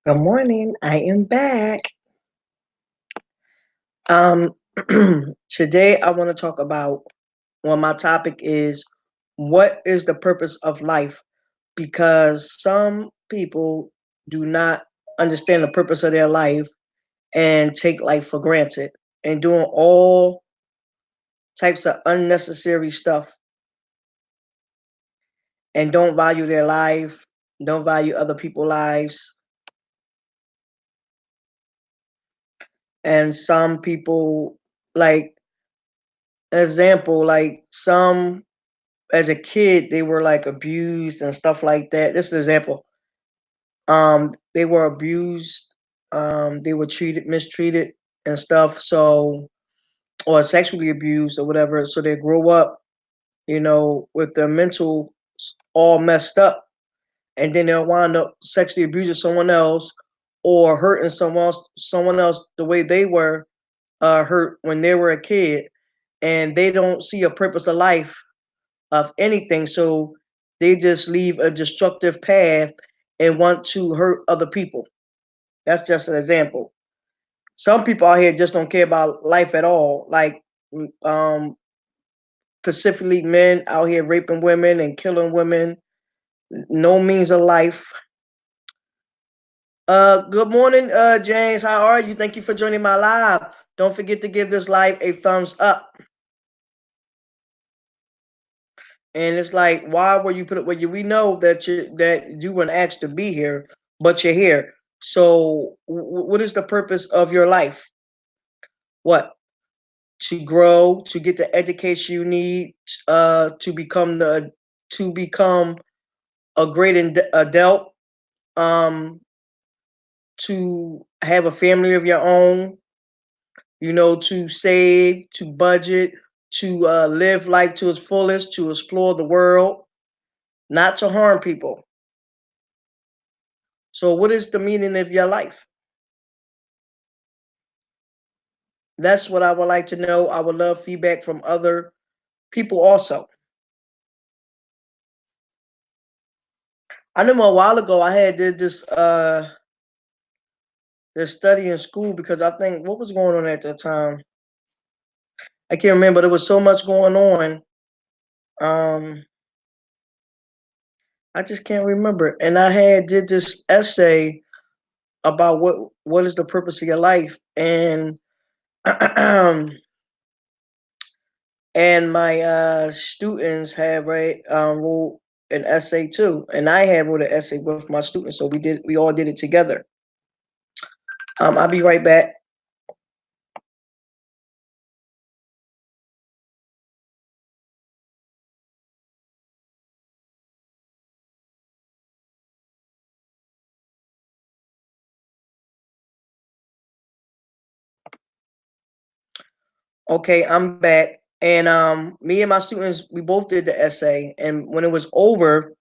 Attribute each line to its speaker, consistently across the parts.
Speaker 1: Good morning. I am back. Um, Today I want to talk about my topic is what is the purpose of life? Because some people do not understand the purpose of their life and take life for granted and doing all types of unnecessary stuff and don't value their life, don't value other people's lives. And some people, like, example, like some as a kid they were like abused and stuff like that. This is an example. They were abused, they were mistreated and stuff, so or sexually abused or whatever. So they grow up, with their mental all messed up, and then they'll wind up sexually abusing someone else or hurting someone else the way they were hurt when they were a kid, and they don't see a purpose of life of anything. So they just leave a destructive path and want to hurt other people. That's just an example. Some people out here just don't care about life at all. Like, um, specifically men out here raping women and killing women. No means of life. Good morning, James. How are you? Thank you for joining my live. Don't forget to give this live a thumbs up. And it's like, why were you put it? Well, we know that you weren't asked to be here, but you're here. So, what is the purpose of your life? What? To grow, to get the education you need, to become a great adult, to have a family of your own. To save, to budget, to live life to its fullest, to explore the world, not to harm people. So, what is the meaning of your life? That's what I would like to know. I would love feedback from other people also. I remember a while ago I had did this study in school because I think what was going on at that time. I can't remember. There was so much going on. Um, I just can't remember. And I had did this essay about what is the purpose of your life, and and my students have wrote an essay too, and I had wrote an essay with my students, so we all did it together. I'll be right back. Okay, I'm back, and me and my students, we both did the essay, and when it was over,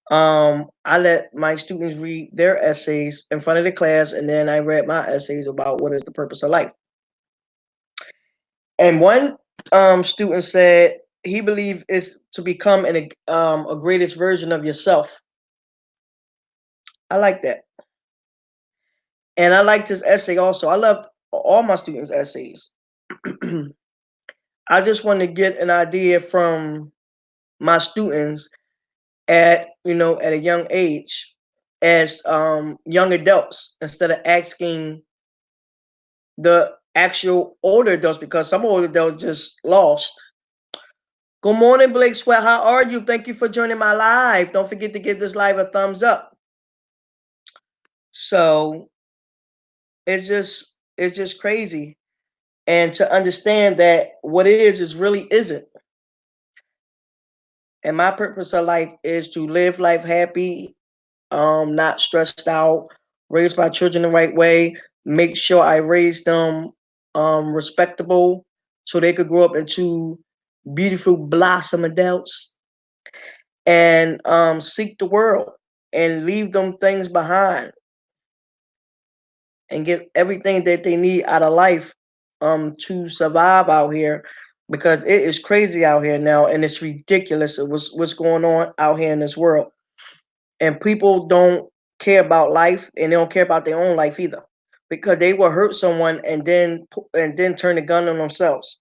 Speaker 1: I let my students read their essays in front of the class, and then I read my essays about what is the purpose of life. And one student said he believed is to become a greatest version of yourself. I like that, and I liked his essay also. I loved all my students' essays. I just wanted to get an idea from my students at a young age, as young adults, instead of asking the actual older adults, because some older adults just lost. Good morning, Blake Sweat. How are you? Thank you for joining my live. Don't forget to give this live a thumbs up. So it's just crazy. And to understand that what is really isn't. And my purpose of life is to live life happy, not stressed out, raise my children the right way, make sure I raise them respectable so they could grow up into beautiful blossom adults, and seek the world and leave them things behind and get everything that they need out of life to survive out here, because it is crazy out here now, and it's ridiculous what's going on out here in this world, and people don't care about life, and they don't care about their own life either, because they will hurt someone and then turn the gun on themselves.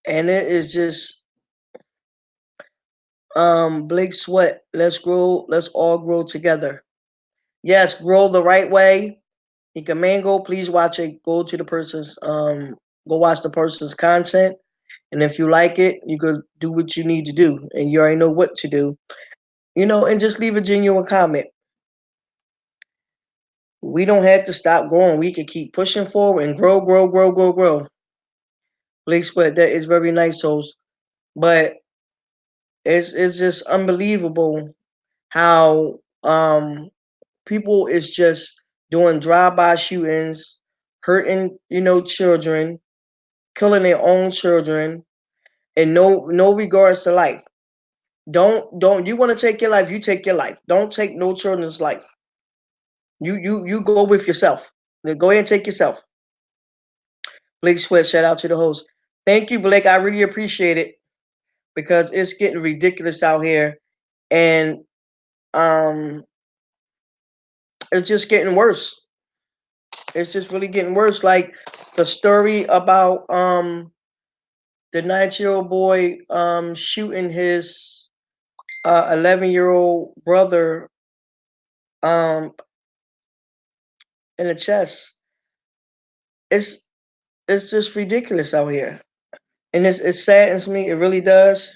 Speaker 1: And it is just Blake Sweat. Let's grow. Let's all grow together. Yes, grow the right way. You can mango. Please watch it. Go watch the person's content. And if you like it, you could do what you need to do, and you already know what to do. And just leave a genuine comment. We don't have to stop growing. We can keep pushing forward and grow, grow, grow, grow, grow. Blake Sweat, that is very nice, souls. But it's just unbelievable how people is just doing drive-by shootings, hurting, children, killing their own children, and no regards to life. Don't you want to take your life, you take your life. Don't take no children's life. You go with yourself. Then go ahead and take yourself. Blake Sweat, shout out to the host. Thank you, Blake. I really appreciate it because it's getting ridiculous out here, and um it's just getting worse. It's just really getting worse. Like the story about the 9-year-old boy shooting his 11-year-old brother um in the chest. It's it's just ridiculous out here. And it saddens me, it really does.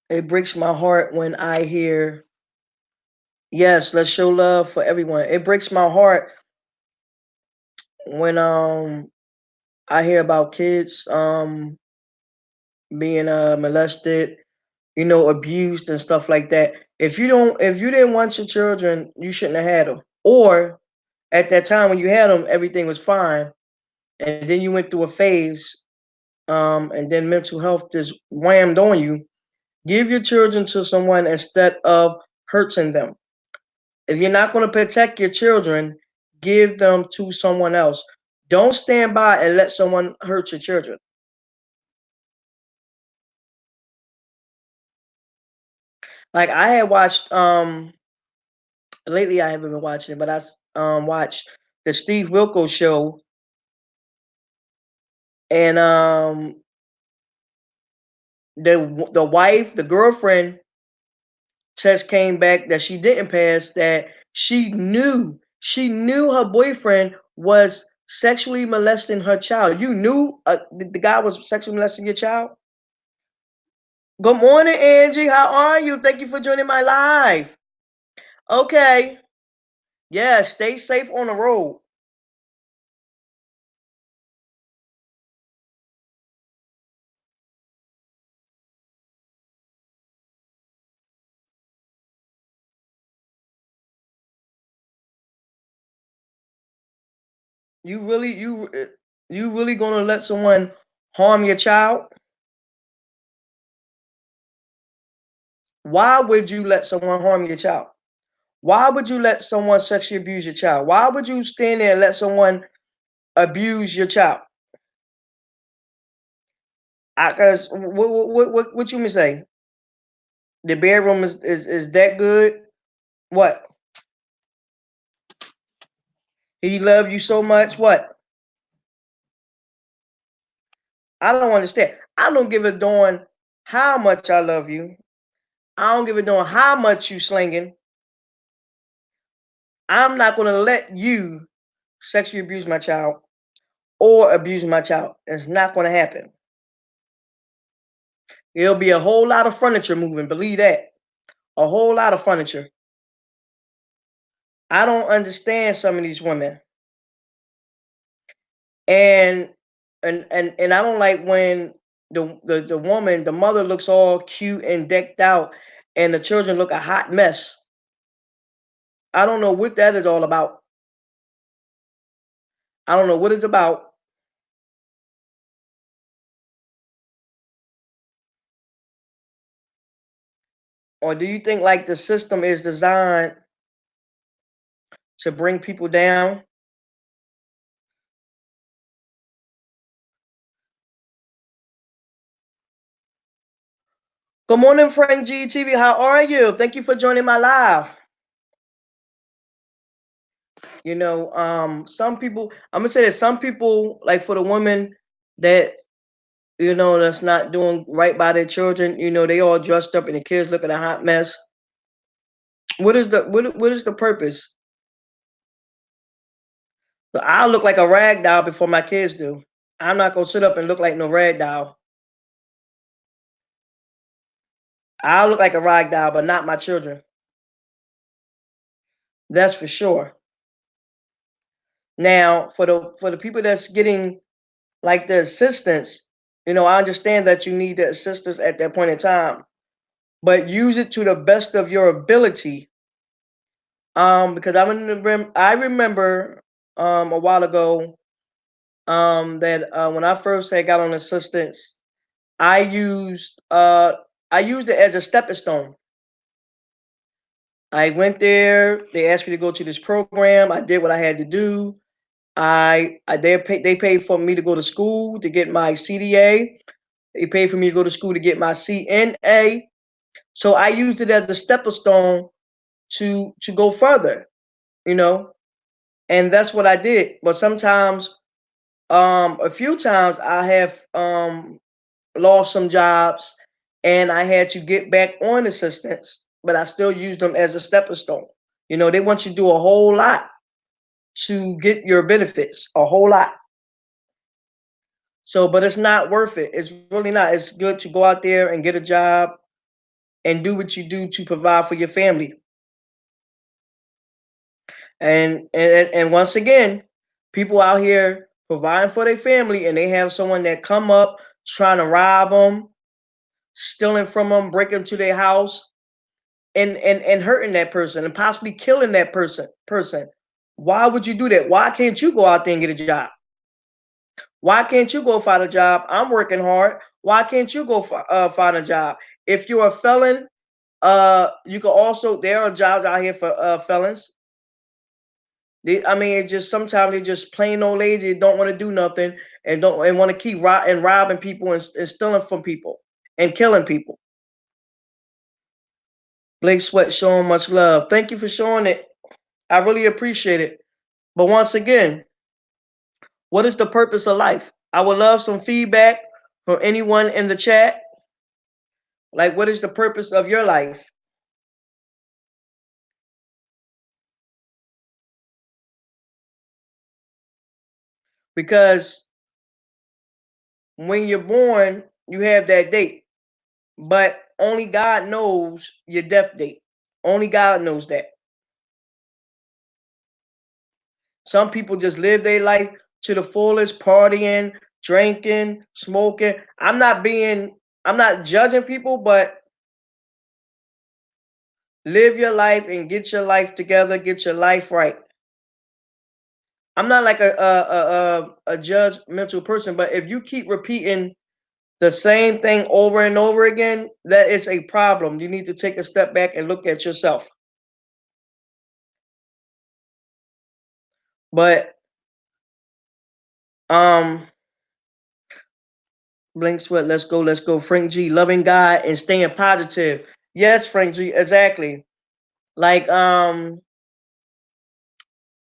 Speaker 1: It breaks my heart when I hear, yes, let's show love for everyone. It breaks my heart when I hear about kids being molested, abused and stuff like that. If you didn't want your children, you shouldn't have had them. Or at that time when you had them, everything was fine, and then you went through a phase, and then mental health just whammed on you. Give your children to someone instead of hurting them. If you're not going to protect your children, give them to someone else. Don't stand by and let someone hurt your children. Like I had watched lately I haven't been watching it, but I watched the Steve Wilkos show, and the wife, the girlfriend test came back that she didn't pass, that she knew her boyfriend was sexually molesting her child. You knew the guy was sexually molesting your child? Good morning, Angie. How are you? Thank you for joining my live. Okay. Yeah, stay safe on the road. You really gonna let someone harm your child? Why would you let someone harm your child? Why would you let someone sexually abuse your child? Why would you stand there and let someone abuse your child? Because what you mean say? The bedroom is that good? What? He loved you so much? What? I don't understand. I don't give a darn how much I love you. I don't give a darn how much you slinging. I'm not gonna let you sexually abuse my child or abuse my child. It's not gonna happen. There'll be a whole lot of furniture moving. Believe that. A whole lot of furniture. I don't understand some of these women, and and I don't like when the woman, the mother, looks all cute and decked out, and the children look a hot mess. I don't know what that is all about. I don't know what it's about. Or do you think like the system is designed to bring people down? Good morning, Frank GTV. How are you? Thank you for joining my live. Some people, I'm gonna say that some people, like for the women that that's not doing right by their children, they all dressed up and the kids looking a hot mess. What is the purpose? But I'll look like a rag doll before my kids do. I'm not gonna sit up and look like no rag doll. I'll look like a rag doll, but not my children. That's for sure. Now, for the people that's getting like the assistance, I understand that you need the assistance at that point in time, but use it to the best of your ability. Because I remember a while ago that when I first had got on assistance, I used uh I used it as a stepping stone. I went there. They asked me to go to this program. I did what I had to do. They paid for me to go to school to get my CDA. They paid for me to go to school to get my CNA. So I used it as a stepping stone to go further, you know, and that's what I did. But sometimes, a few times, I have lost some jobs, and I had to get back on assistance, but I still used them as a stepping stone. They want you to do a whole lot to get your benefits, a whole lot. So, but it's not worth it. It's really not. It's good to go out there and get a job and do what you do to provide for your family. And once again, people out here providing for their family, and they have someone that come up trying to rob them, stealing from them, breaking into their house, and hurting that person and possibly killing that person. Why would you do that? Why can't you go out there and get a job? Why can't you go find a job? I'm working hard. Why can't you go find a job? If you're a felon, you can also, there are jobs out here for felons. I mean, it's just sometimes they just plain old lazy, don't want to do nothing, and want to keep robbing people and stealing from people and killing people. Blake Sweat showing much love. Thank you for showing it. I really appreciate it. But once again, what is the purpose of life? I would love some feedback from anyone in the chat. Like, what is the purpose of your life? Because when you're born, you have that date, but only God knows your death date. Only God knows that. Some people just live their life to the fullest, partying, drinking, smoking. I'm not judging people, but live your life and get your life together, get your life right. I'm not like a judgmental person, but if you keep repeating the same thing over and over again, that is a problem. You need to take a step back and look at yourself. But um Blink Sweat, let's go. Frank G, loving God and staying positive. Yes, Frank G, exactly. Like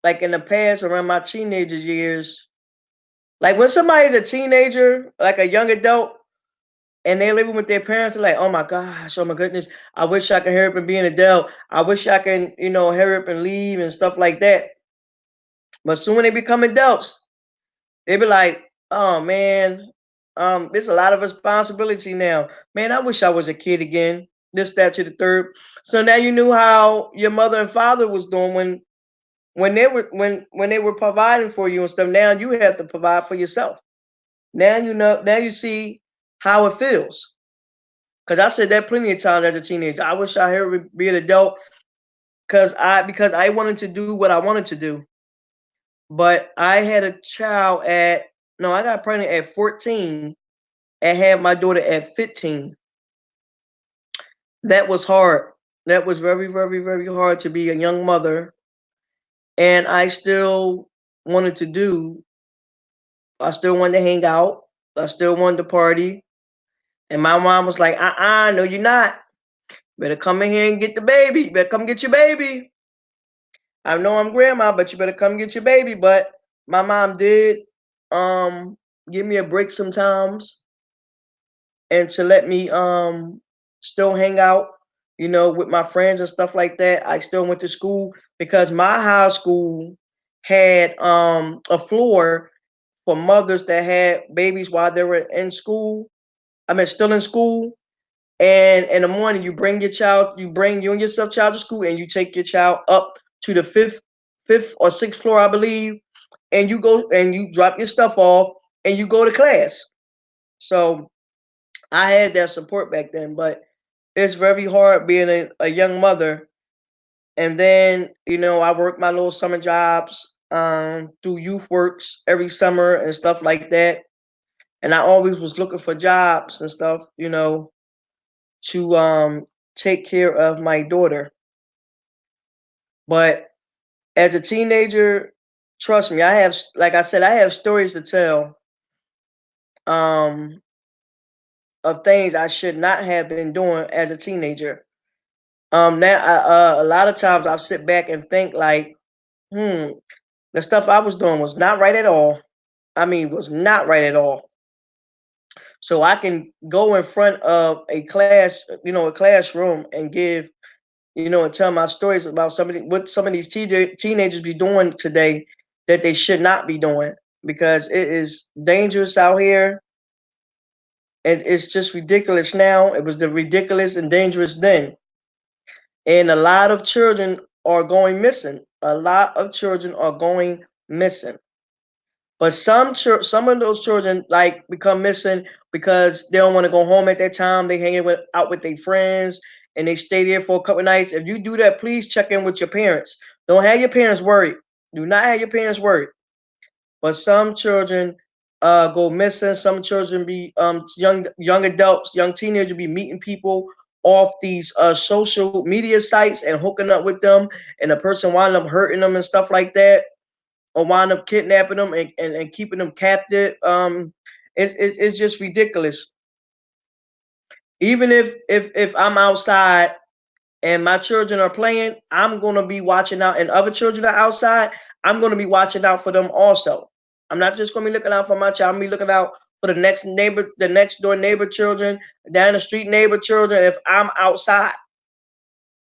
Speaker 1: like in the past, around my teenager years, like when somebody's a teenager, like a young adult, and they're living with their parents, they're like, oh my gosh, oh my goodness, I wish I could hurry up and be an adult. I wish I can, hurry up and leave and stuff like that. But soon when they become adults, they be like, oh man, there's a lot of responsibility now. Man, I wish I was a kid again. This, that, to the third. So now you knew how your mother and father was doing when they were providing for you and stuff. Now you have to provide for yourself. Now you know. Now you see how it feels. Cause I said that plenty of times as a teenager. I wish I would be an adult because I wanted to do what I wanted to do. But I had a child at no, I got pregnant at 14 and had my daughter at 15. That was hard. That was very, very, very hard to be a young mother. And I still wanted to hang out. I still wanted to party. And my mom was like, no, you're not. Better come in here and get the baby. You better come get your baby. I know I'm grandma, but you better come get your baby. But my mom did um give me a break sometimes and to let me still hang out, with my friends and stuff like that. I still went to school because my high school had a floor for mothers that had babies while they were in school. I mean still in school. And in the morning you bring you and your child to school and you take your child up to the fifth or sixth floor, I believe, and you go and you drop your stuff off and you go to class. So I had that support back then, but it's very hard being a young mother. And then, I worked my little summer jobs through Youth Works every summer and stuff like that. And I always was looking for jobs and stuff, to take care of my daughter. But as a teenager, trust me, like I said, I have stories to tell um, of things I should not have been doing as a teenager. Now, a lot of times I'll sit back and think like, the stuff I was doing was not right at all. I mean, was not right at all. So I can go in front of a classroom and and tell my stories about what some of these teenagers be doing today that they should not be doing because it is dangerous out here and it's just ridiculous now. It was the ridiculous and dangerous then. And a lot of children are going missing. A lot of children are going missing. But some of those children like become missing because they don't want to go home at that time. They out with their friends and they stay there for a couple of nights. If you do that, please check in with your parents. Don't have your parents worried. Do not have your parents worried. But some children go missing. Some children be young adults, young teenagers be meeting people off these social media sites and hooking up with them, and the person wind up hurting them and stuff like that or wind up kidnapping them and keeping them captive. It's just ridiculous. Even if I'm outside and my children are playing, I'm gonna be watching out, and other children are outside, I'm gonna be watching out for them also. I'm not just gonna be looking out for my child. I'm gonna be looking out for the next door neighbor children, down the street neighbor children. If I'm outside,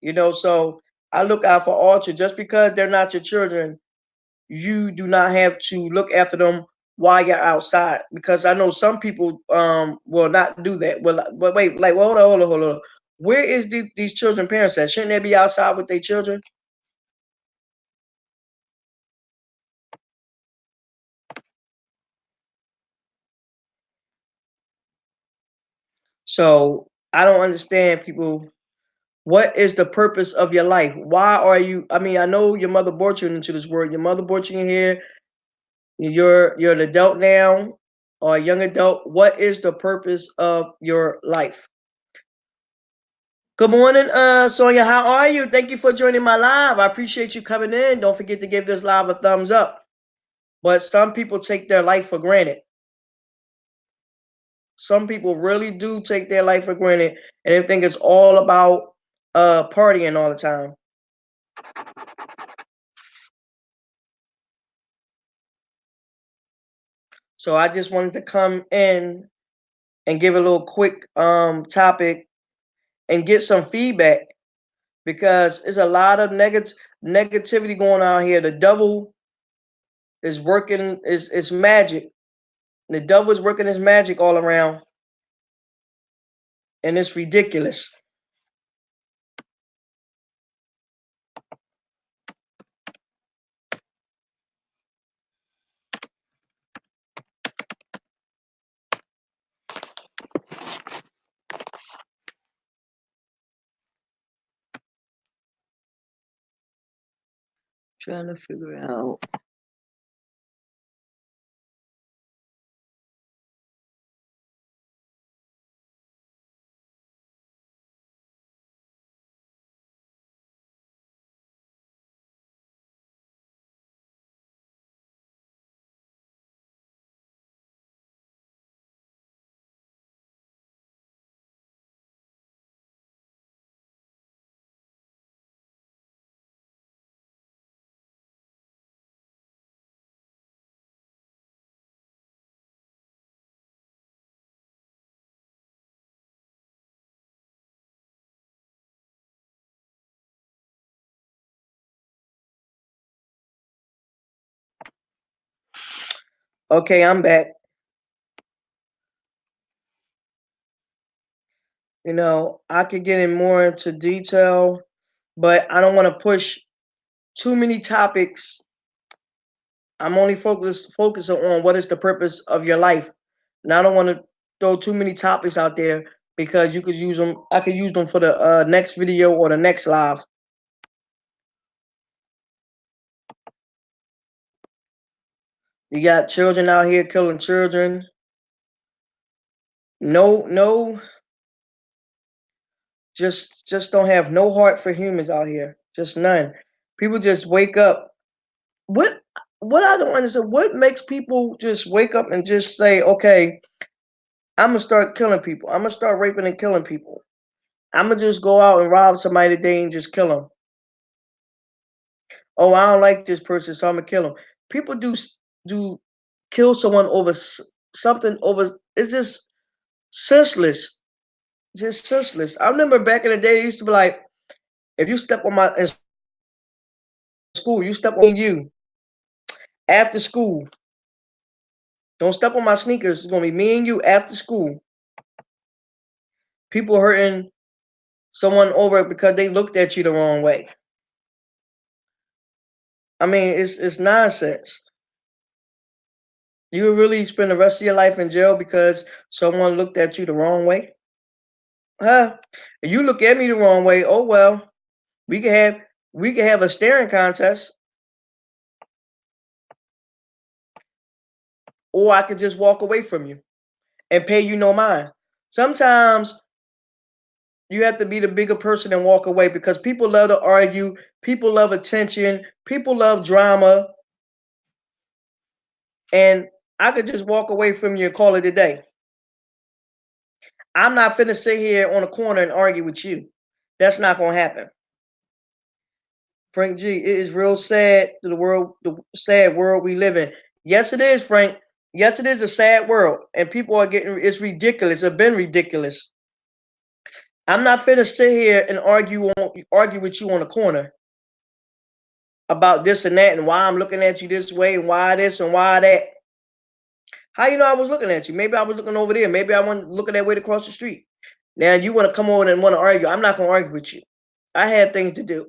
Speaker 1: so I look out for all children. Just because they're not your children, you do not have to look after them while you're outside because I know some people will not do that. Well, but wait, like well, hold on. Where is these children parents at? Shouldn't they be outside with their children? So I don't understand people. What is the purpose of your life? Why are you? I mean, I know your mother brought you into this world. Your mother brought you in here. You're an adult now, or a young adult. What is the purpose of your life? Good morning, Sonia. How are you? Thank you for joining my live. I appreciate you coming in. Don't forget to give this live a thumbs up. But some people take their life for granted. Some people really do take their life for granted and they think it's all about partying all the time. So I just wanted to come in and give a little quick topic and get some feedback because there's a lot of negativity going on here. The devil is working is magic. The devil is working his magic all around, and it's ridiculous. Trying to figure out. Okay, I'm back. You know, I could get in more into detail, but I don't want to push too many topics. I'm only focusing on what is the purpose of your life. And I don't want to throw too many topics out there because you could use them. I could use them for the next video or the next live. You got children out here killing children. No, just don't have no heart for humans out here. Just none. People just wake up. What what I don't understand, what makes people just wake up and just say, okay, I'm gonna start killing people. I'm gonna start raping and killing people. I'm gonna just go out and rob somebody today and just kill them. Oh, I don't like this person, so I'm gonna kill him. People do kill someone over something over. It's just senseless. Just senseless. I remember back in the day, it used to be like, if you step on my in school, you step on you after school. Don't step on my sneakers. It's gonna be me and you after school. People hurting someone over because they looked at you the wrong way. I mean, it's nonsense. You would really spend the rest of your life in jail because someone looked at you the wrong way? Huh? If you look at me the wrong way, oh well. We can have we can have a staring contest, or I could just walk away from you and pay you no mind. Sometimes you have to be the bigger person and walk away because people love to argue, people love attention, people love drama, and I could just walk away from you and call it a day. I'm not finna sit here on a corner and argue with you. That's not gonna happen. Frank G, it is real sad to the sad world we live in. Yes, it is, Frank. Yes, it is a sad world, and people are getting it's ridiculous. It's been ridiculous. I'm not finna sit here and argue with you on the corner about this and that and why I'm looking at you this way and why this and why that. How you know I was looking at you? Maybe I was looking over there. Maybe I wasn't looking that way across the street. Now you want to come over and want to argue. I'm not gonna argue with you. I have things to do.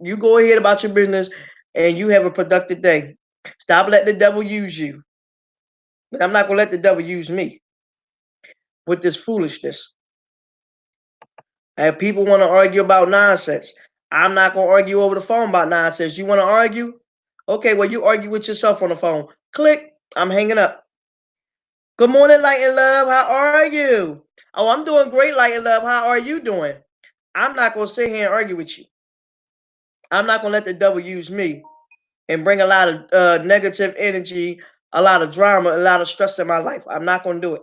Speaker 1: You go ahead about your business and you have a productive day. Stop letting the devil use you. But I'm not gonna let the devil use me with this foolishness. And people want to argue about nonsense. I'm not gonna argue over the phone about nonsense. You want to argue? Okay, well you argue with yourself on the phone. Click. I'm hanging up. Good morning, Light and Love. How are you? Oh, I'm doing great, Light and Love. How are you doing? I'm not gonna sit here and argue with you. I'm not gonna let the devil use me and bring a lot of negative energy, a lot of drama, a lot of stress in my life. I'm not gonna do it.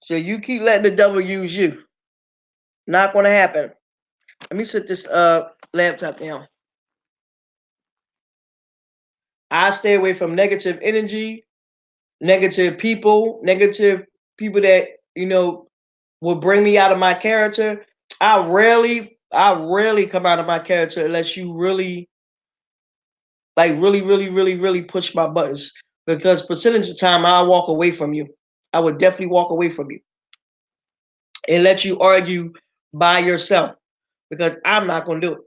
Speaker 1: So you keep letting the devil use you. Not gonna happen. Let me sit this laptop down. I stay away from negative energy, negative people that will bring me out of my character. I rarely come out of my character unless you really, like, really push my buttons. Because percentage of the time, I'll walk away from you. I would definitely walk away from you and let you argue by yourself because I'm not gonna do it.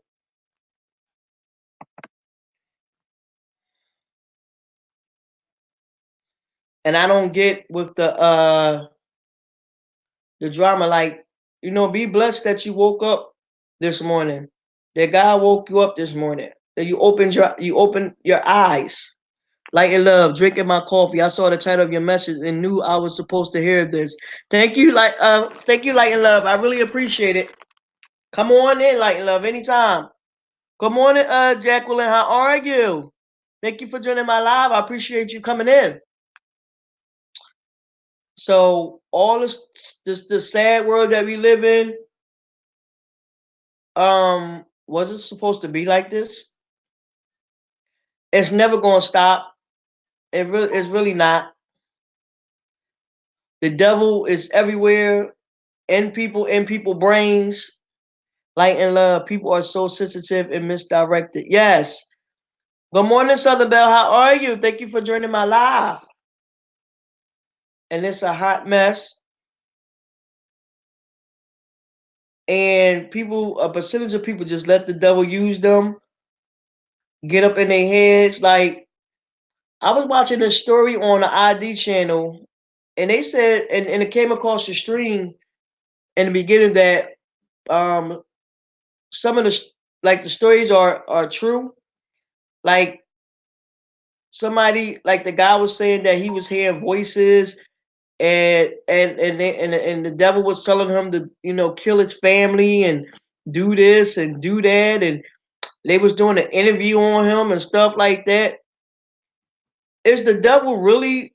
Speaker 1: And I don't get with the drama. Like, be blessed that you woke up this morning. that God woke you up this morning. That you opened your eyes. Light and love, drinking my coffee. I saw the title of your message and knew I was supposed to hear this. Thank you, Light and Love. I really appreciate it. Come on in, Light and Love, anytime. Good morning, Jacqueline. How are you? Thank you for joining my live. I appreciate you coming in. So all this the sad world that we live in, was it supposed to be like this? It's never gonna stop. It's really not. The devil is everywhere, in people brains. Light and love. People are so sensitive and misdirected. Yes. Good morning, Southern Belle. How are you? Thank you for joining my live. And it's a hot mess. And people, a percentage of people just let the devil use them, get up in their heads. Like, I was watching a story on the ID channel, and they said, and it came across the stream in the beginning that some of the stories are true. Like somebody, like the guy was saying that he was hearing voices, and the devil was telling him to kill his family and do this and do that, and they was doing an interview on him and stuff like that. Is the devil really?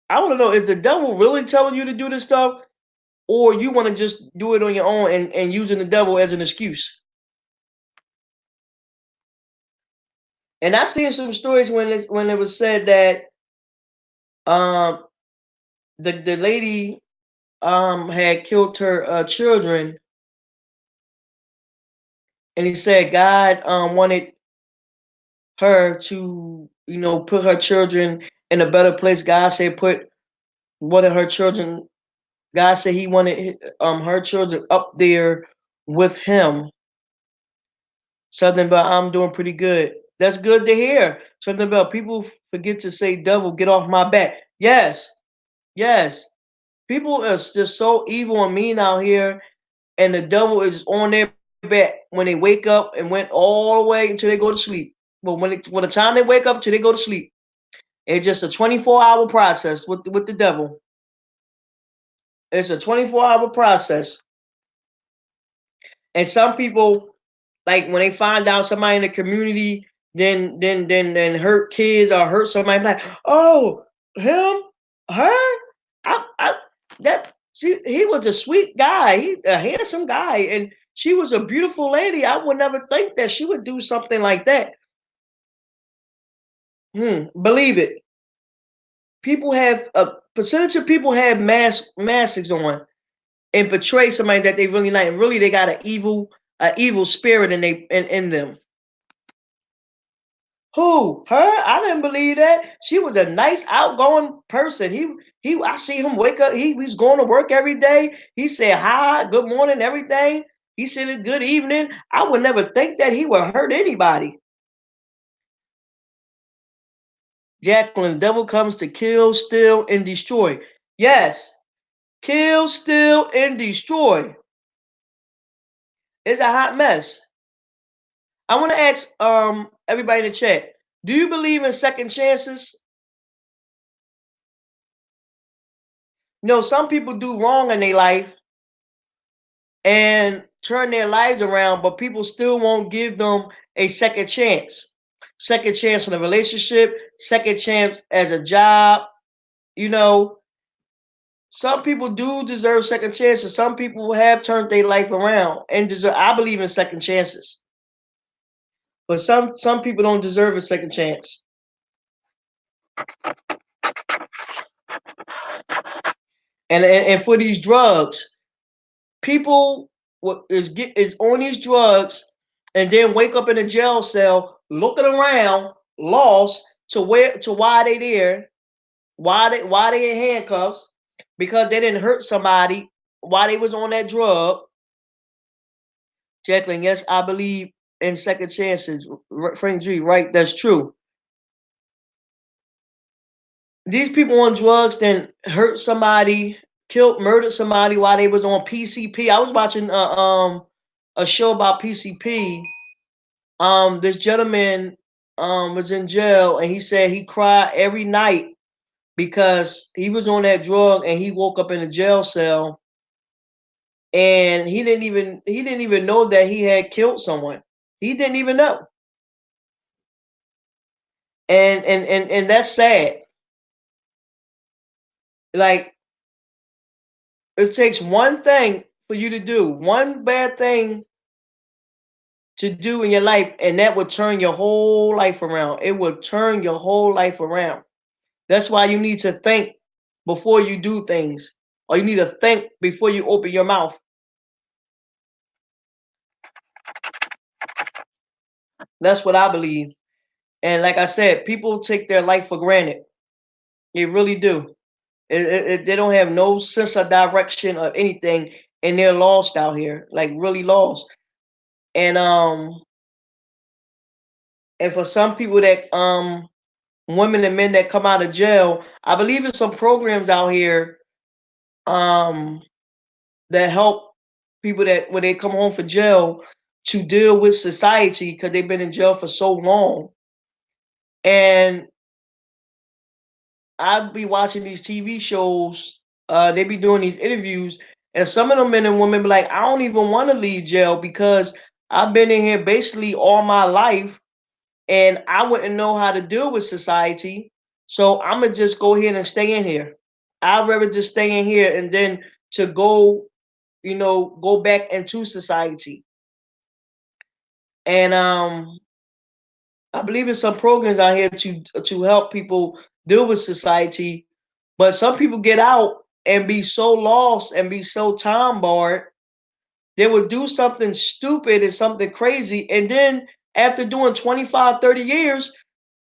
Speaker 1: I want to know. Is the devil really telling you to do this stuff, or you want to just do it on your own and using the devil as an excuse? And I seen some stories when it was said that um the lady had killed her children, and he said God wanted her to put her children in a better place. God said put one of her children. God said He wanted her children up there with Him. Something about I'm doing pretty good. That's good to hear. Something about people forget to say, "Devil, get off my back." Yes, yes. People are just so evil and mean out here, and the devil is on their back when they wake up and went all the way until they go to sleep. But when the time they wake up till they go to sleep, it's just a 24-hour process with the devil. It's a 24-hour process. And some people, like when they find out somebody in the community then hurt kids or hurt somebody, like, oh, him, her, I that he was a sweet guy, he a handsome guy, and she was a beautiful lady. I would never think that she would do something like that. Believe it. People have a percentage of people have masks on and portray somebody that they really like, and really they got an evil spirit in them. Who? Her? I didn't believe that. She was a nice, outgoing person. He. I see him wake up. He was going to work every day. He said hi, good morning, everything. He said good evening. I would never think that he would hurt anybody. Jacqueline, devil comes to kill, steal, and destroy. Yes, kill, steal, and destroy. It's a hot mess. I want to ask everybody in the chat. Do you believe in second chances? Some people do wrong in their life and turn their lives around, but people still won't give them a second chance. Second chance in a relationship, second chance as a job. You know, some people do deserve second chances. Some people have turned their life around and deserve. I believe in second chances, but some people don't deserve a second chance. And for these drugs, people is on these drugs and then wake up in a jail cell looking around lost to why they there, why they in handcuffs, because they didn't hurt somebody while they was on that drug. Jacqueline, yes, I believe in second chances. Frank G, right, that's true. These people on drugs then hurt somebody, murdered somebody while they was on PCP. I was watching a show about PCP. This gentleman was in jail, and he said he cried every night because he was on that drug, and he woke up in a jail cell, and he didn't even know that he had killed someone. He didn't even know, and that's sad. Like, it takes one thing for you to do, one bad thing to do in your life, and that would turn your whole life around. It would turn your whole life around. That's why you need to think before you do things, or you need to think before you open your mouth. That's what I believe. And like I said, people take their life for granted. They really do. They don't have no sense of direction or anything, and they're lost out here, like really lost. And and for some people that women and men that come out of jail, I believe in some programs out here um that help people that when they come home for jail to deal with society because they've been in jail for so long. And I'd be watching these TV shows, they be doing these interviews, and some of them men and women be like, I don't even want to leave jail because I've been in here basically all my life, and I wouldn't know how to deal with society. So I'm gonna just go ahead and stay in here. I'd rather just stay in here and then to go, go back into society. And I believe in some programs out here to help people deal with society. But some people get out and be so lost and be so time barred, they would do something stupid and something crazy. And then after doing 25, 30 years,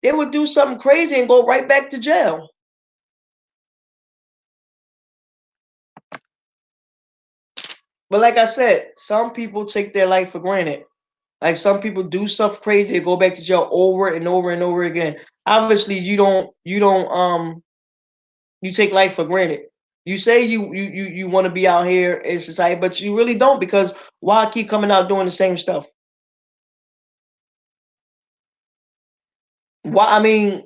Speaker 1: they would do something crazy and go right back to jail. But like I said, some people take their life for granted. Like some people do stuff crazy and go back to jail over and over and over again. Obviously, you take life for granted. You say you want to be out here in society, but you really don't, because why keep coming out doing the same stuff? Why? I mean,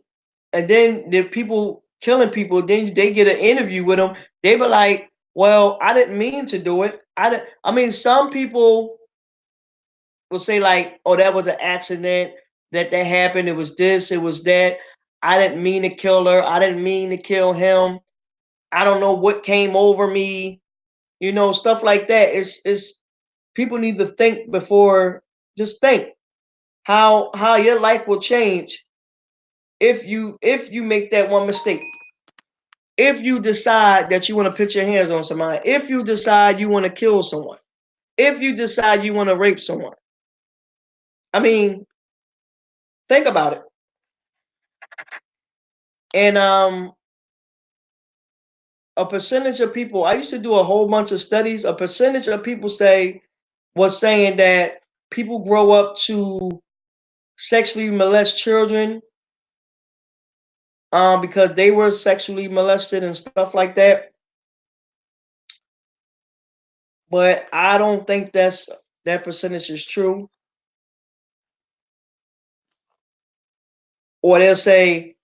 Speaker 1: and then the people killing people, then they get an interview with them. They be like, "Well, I didn't mean to do it. I didn't." I mean, some people will say like, "Oh, that was an accident. That happened. It was this. It was that. I didn't mean to kill her. I didn't mean to kill him. I don't know what came over me." Stuff like that. It's people need to think before. Just think how your life will change if you make that one mistake. If you decide that you want to put your hands on somebody, if you decide you want to kill someone, if you decide you want to rape someone. I mean, think about it. And a percentage of people, I used to do a whole bunch of studies, a percentage of people was saying that people grow up to sexually molest children because they were sexually molested and stuff like that. But I don't think that percentage is true. Or they'll say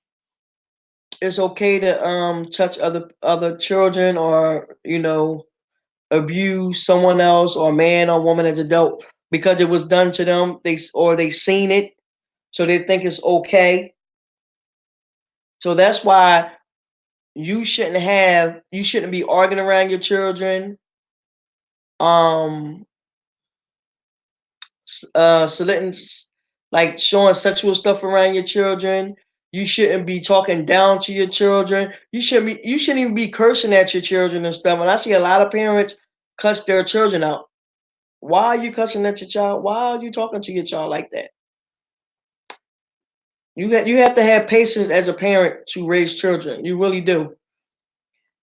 Speaker 1: it's okay to touch other children, or abuse someone else, or man or woman as adult, because it was done to them. They seen it, so they think it's okay. So that's why you shouldn't be arguing around your children, um soliciting, like showing sexual stuff around your children. You shouldn't be talking down to your children. You shouldn't even be cursing at your children and stuff. And I see a lot of parents cuss their children out. Why are you cussing at your child? Why are you talking to your child like that? You have to have patience as a parent to raise children. You really do.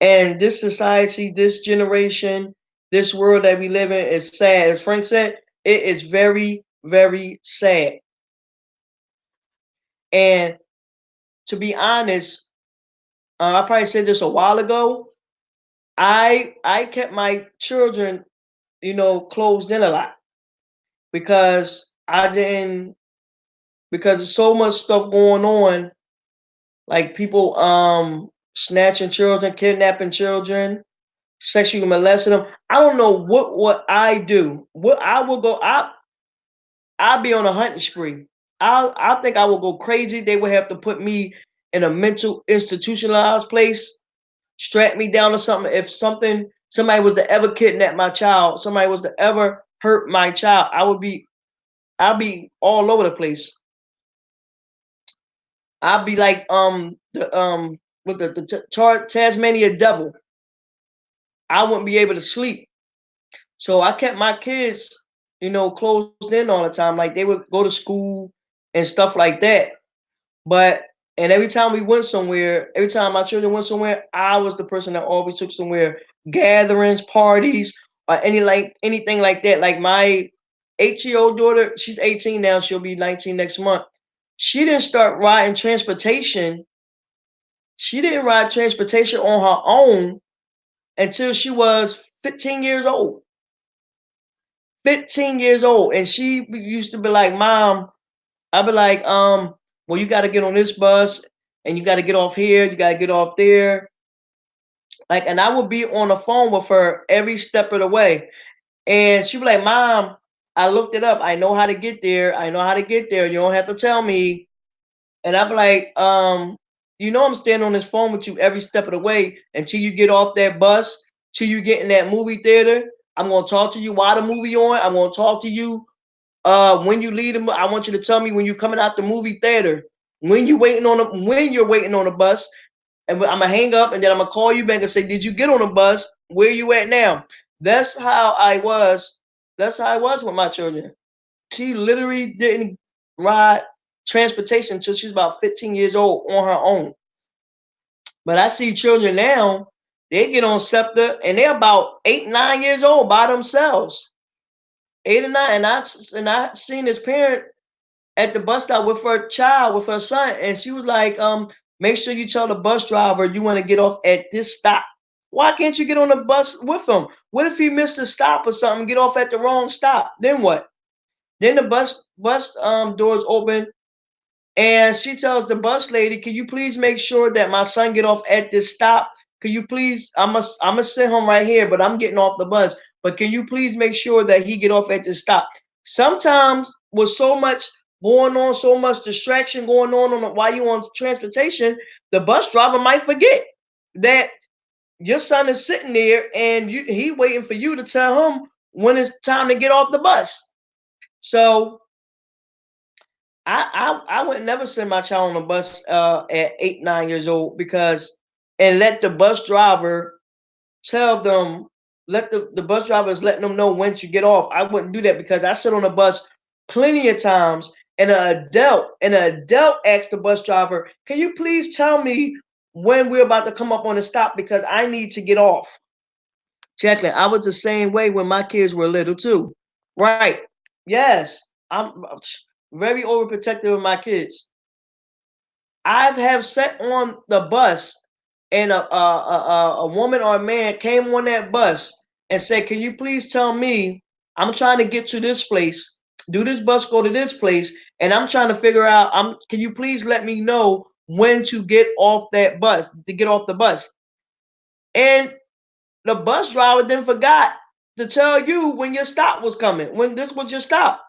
Speaker 1: And this society, this generation, this world that we live in is sad. As Frank said, it is very, very sad. And to be honest, I probably said this a while ago. I kept my children, closed in a lot. because I didn't because there's so much stuff going on, like people snatching children, kidnapping children, sexually molesting them. I don't know what I do. What I will go. I'll be on a hunting spree. I think I will go crazy. They would have to put me in a mental institutionalized place, strap me down or something. If somebody was to ever kidnap my child, somebody was to ever hurt my child, I'll be all over the place. I'll be like the with the Tasmania devil. I wouldn't be able to sleep. So I kept my kids, closed in all the time. Like they would go to school and stuff like that. But and every time we went somewhere, every time my children went somewhere, I was the person that always took somewhere, gatherings, parties, or anything like that. Like my 8-year-old daughter, she's 18 now, she'll be 19 next month. She didn't start riding transportation. She didn't ride transportation on her own until she was 15 years old. 15 years old. And she used to be like, Mom, I'd be like, well, you got to get on this bus and you got to get off here, you got to get off there. Like, and I would be on the phone with her every step of the way. And she'd be like, Mom, I looked it up. I know how to get there. I know how to get there. You don't have to tell me. And I'd be like, I'm standing on this phone with you every step of the way until you get off that bus, till you get in that movie theater. I'm gonna talk to you while the movie on. I'm gonna talk to you when you leave them. I want you to tell me when you're coming out the movie theater, when you're waiting on the bus, and I'm gonna hang up and then I'm gonna call you back and say, did you get on the bus? Where you at now? That's how I was. That's how I was with my children. She literally didn't ride transportation until she's about 15 years old on her own. But I see children now, they get on SEPTA and they're about 8, 9 years old by themselves. 8 or 9. And I seen this parent at the bus stop with her child, with her son, and she was like, make sure you tell the bus driver you want to get off at this stop. Why can't you get on the bus with him? What if he missed a stop or something, get off at the wrong stop? Then what? Then the bus doors open and she tells the bus lady, can you please make sure that my son get off at this stop? Can you please, I'm gonna send him right here, but I'm getting off the bus. But can you please make sure that he get off at this stop? Sometimes with so much going on, so much distraction going on while you on transportation, the bus driver might forget that your son is sitting there and he waiting for you to tell him when it's time to get off the bus. So I would never send my child on a bus at 8, 9 years old because and let the bus driver tell them, let the bus driver is letting them know when to get off. I wouldn't do that because I sit on a bus plenty of times and an adult asked the bus driver, can you please tell me when we're about to come up on the stop because I need to get off. Jacqueline, I was the same way when my kids were little too. Right. Yes. I'm very overprotective of my kids. I've have sat on the bus and a woman or a man came on that bus and said, can you please tell me, I'm trying to get to this place, do this bus go to this place, and I'm trying to figure out, can you please let me know when to get off that bus, to get off the bus? And the bus driver then forgot to tell you when your stop was coming, when this was your stop.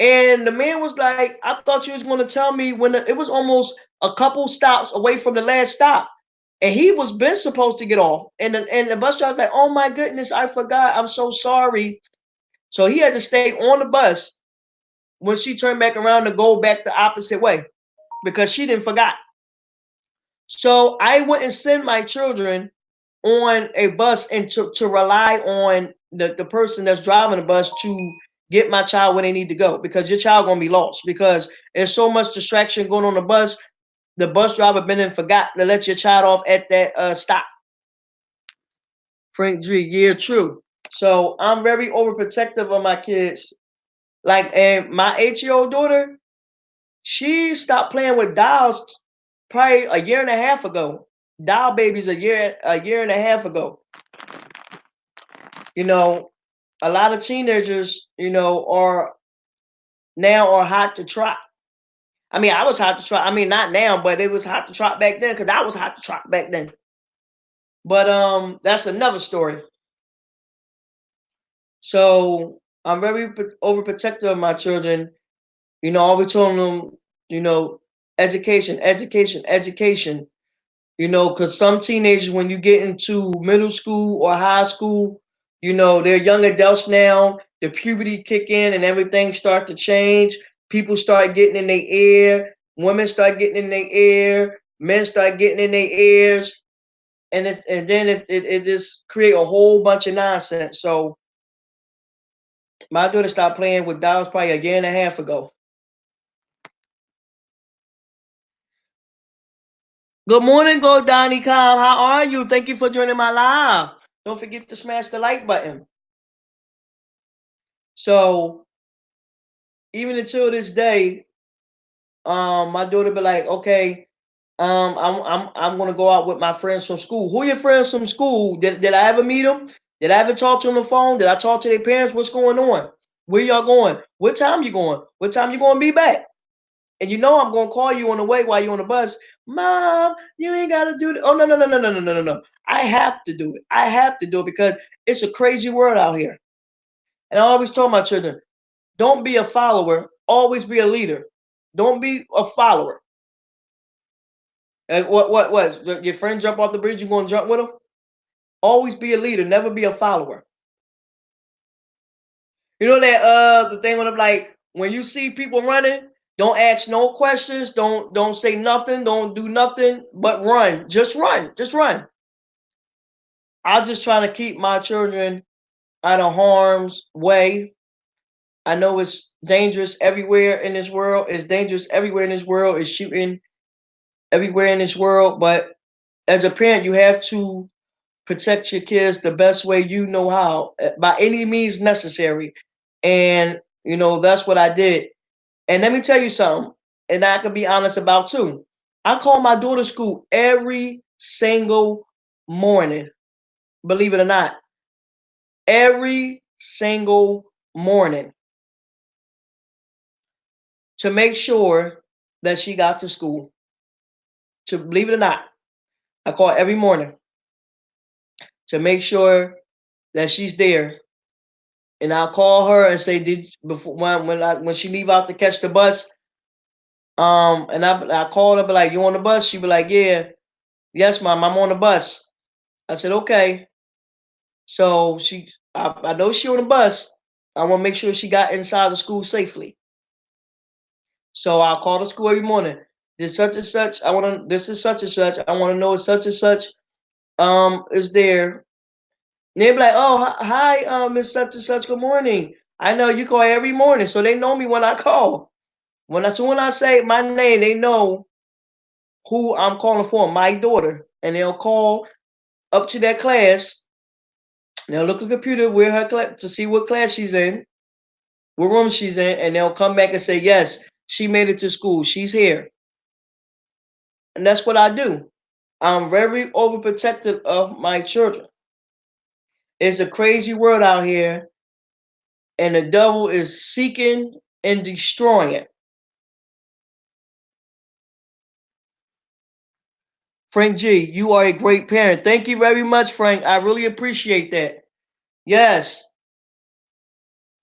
Speaker 1: And the man was like, I thought you was going to tell me when it was almost a couple stops away from the last stop. And he was been supposed to get off. And the bus driver was like, oh my goodness, I forgot. I'm so sorry. So he had to stay on the bus when she turned back around to go back the opposite way because she didn't forgot. So I wouldn't send my children on a bus and to rely on the person that's driving the bus to get my child where they need to go because your child gonna be lost because there's so much distraction going on the bus. The bus driver been and forgot to let your child off at that stop. Frank G, yeah, true. So I'm very overprotective of my kids. Like, and my 8-year-old daughter, she stopped playing with dolls probably a year and a half ago. Doll babies a year and a half ago. You know, a lot of teenagers, are now are hot to trot. I mean, I was hot to trot. I mean, not now, but it was hot to trot back then because I was hot to trot back then. But that's another story. So I'm very overprotective of my children. Always telling them, you know, education, education, education. Because some teenagers, when you get into middle school or high school, they're young adults now. The puberty kick in and everything start to change. People start getting in their ear. Women start getting in their ear. Men start getting in their ears, and then it just create a whole bunch of nonsense. So my daughter stopped playing with dolls probably a year and a half ago. Good morning, Go Donnie Com. How are you? Thank you for joining my live. Don't forget to smash the like button. So even until this day, my daughter be like, okay, I'm gonna go out with my friends from school. Who are your friends from school? Did I ever meet them? Did I ever talk to them on the phone? Did I talk to their parents? What's going on? Where y'all going? What time you going? What time you gonna be back? And I'm gonna call you on the way while you're on the bus. Mom, you ain't gotta do that. Oh, no, no, no, no, no, no, no, no, no. I have to do it. I have to do it because it's a crazy world out here. And I always told my children, don't be a follower, always be a leader. Don't be a follower. And what? Your friend jump off the bridge, you gonna jump with them? Always be a leader, never be a follower. You know that the thing when I'm like, when you see people running, don't ask no questions, don't say nothing, don't do nothing, but run. Just run. Just run. I'm just trying to keep my children out of harm's way. I know it's dangerous everywhere in this world. It's dangerous everywhere in this world. It's shooting everywhere in this world. But as a parent, you have to protect your kids the best way you know how, by any means necessary. And that's what I did. And let me tell you something, and I can be honest about too. I call my daughter's school every single morning, believe it or not. Every single morning to make sure that she got to school. To believe it or not, I call every morning to make sure that she's there. And I'll call her and say, "Did before when she leave out to catch the bus?" And I called her, be like, "You on the bus?" She be like, "Yeah, yes, mom, I'm on the bus." I said, "Okay." So I know she on the bus. I want to make sure she got inside the school safely. So I'll call the school every morning. This such and such. This is such and such. I want to know if such and such is there. And they be like, "Oh, hi, Miss such and such. Good morning. I know you call every morning, so they know me when I call. When I say my name, they know who I'm calling for, my daughter, and they'll call up to that class. They'll look at the computer where her class to see what class she's in, what room she's in, and they'll come back and say, yes, she made it to school. She's here. And that's what I do. I'm very overprotective of my children. It's a crazy world out here, and the devil is seeking and destroying it. Frank G, you are a great parent. Thank you very much, Frank. I really appreciate that. Yes,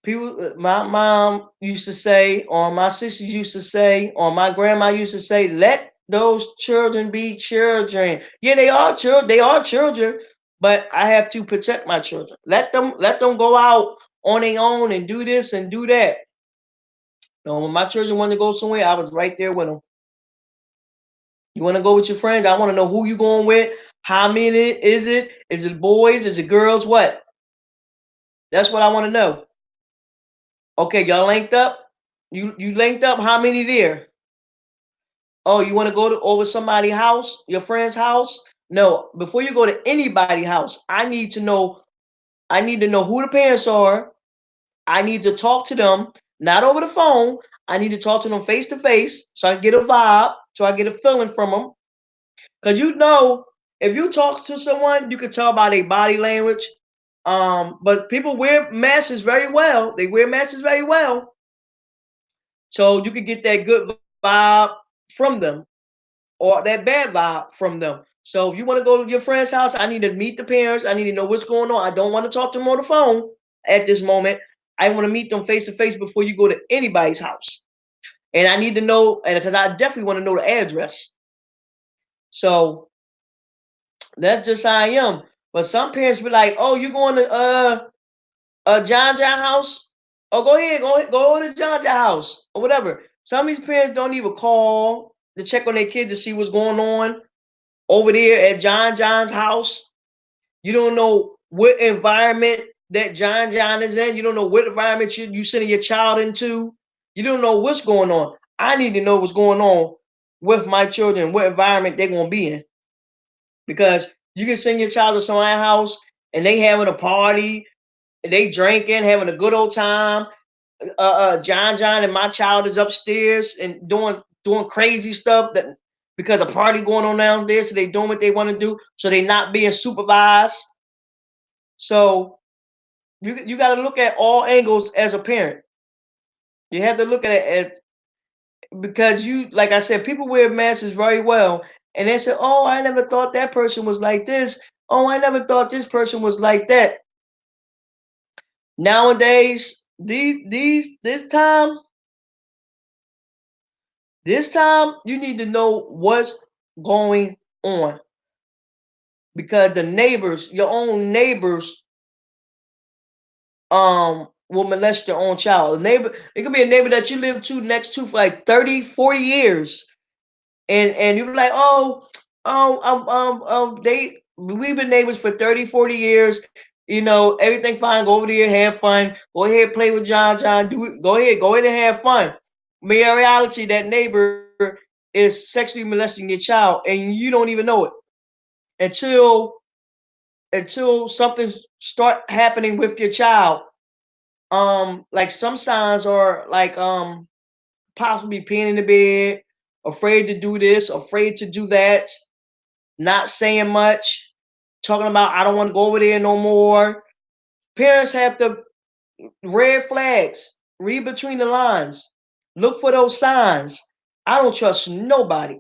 Speaker 1: people, my mom used to say, or my sisters used to say, or my grandma used to say, let those children be children. Yeah, they are children. They are children, but I have to protect my children. Let them go out on their own and do this and do that. When my children want to go somewhere, I was right there with them. You want to go with your friends? I want to know who you going with. How many is it? Is it boys? Is it girls? What? That's what I want to know. Okay, y'all linked up. You linked up. How many there? Oh, you want to go to over somebody's house, your friend's house? No. Before you go to anybody's house, I need to know. I need to know who the parents are. I need to talk to them, not over the phone. I need to talk to them face to face, so I get a vibe, so I get a feeling from them. Because if you talk to someone, you can tell by their body language. But people wear masks very well. They wear masks very well. So you can get that good vibe from them or that bad vibe from them. So if you want to go to your friend's house, I need to meet the parents. I need to know what's going on. I don't want to talk to them on the phone at this moment. I want to meet them face to face before you go to anybody's house. And I need to know, and because I definitely want to know the address. So that's just how I am. But some parents be like, "Oh, you going to John house? Oh, go ahead, go to John house or whatever." Some of these parents don't even call to check on their kids to see what's going on over there at John's house. You don't know what environment that John is in. You don't know what environment you sending your child into. You don't know what's going on. I need to know what's going on with my children, what environment they're gonna be in. Because you can send your child to somebody's house and they having a party, they drinking, having a good old time. John and my child is upstairs and doing crazy stuff that because the party going on downstairs, so they doing what they want to do, so they not being supervised. So you got to look at all angles as a parent. You have to look at it as because you, like I said, people wear masks very well, and they say, "Oh, I never thought that person was like this. Oh, I never thought this person was like that." Nowadays, this time you need to know what's going on because the neighbors, your own neighbors, will molest your own child. A neighbor, it could be a neighbor that you live to next to for like 30, 40 years. And you're like, they we've been neighbors for 30, 40 years. You know, everything fine. Go over there, have fun. Go ahead, play with John. Do it. Go ahead and have fun. But in reality, that neighbor is sexually molesting your child, and you don't even know it until something start happening with your child. Like some signs are like possibly peeing in the bed, afraid to do this, afraid to do that, not saying much, talking about I don't want to go over there no more. Parents have to red flags, read between the lines, look for those signs. I don't trust nobody.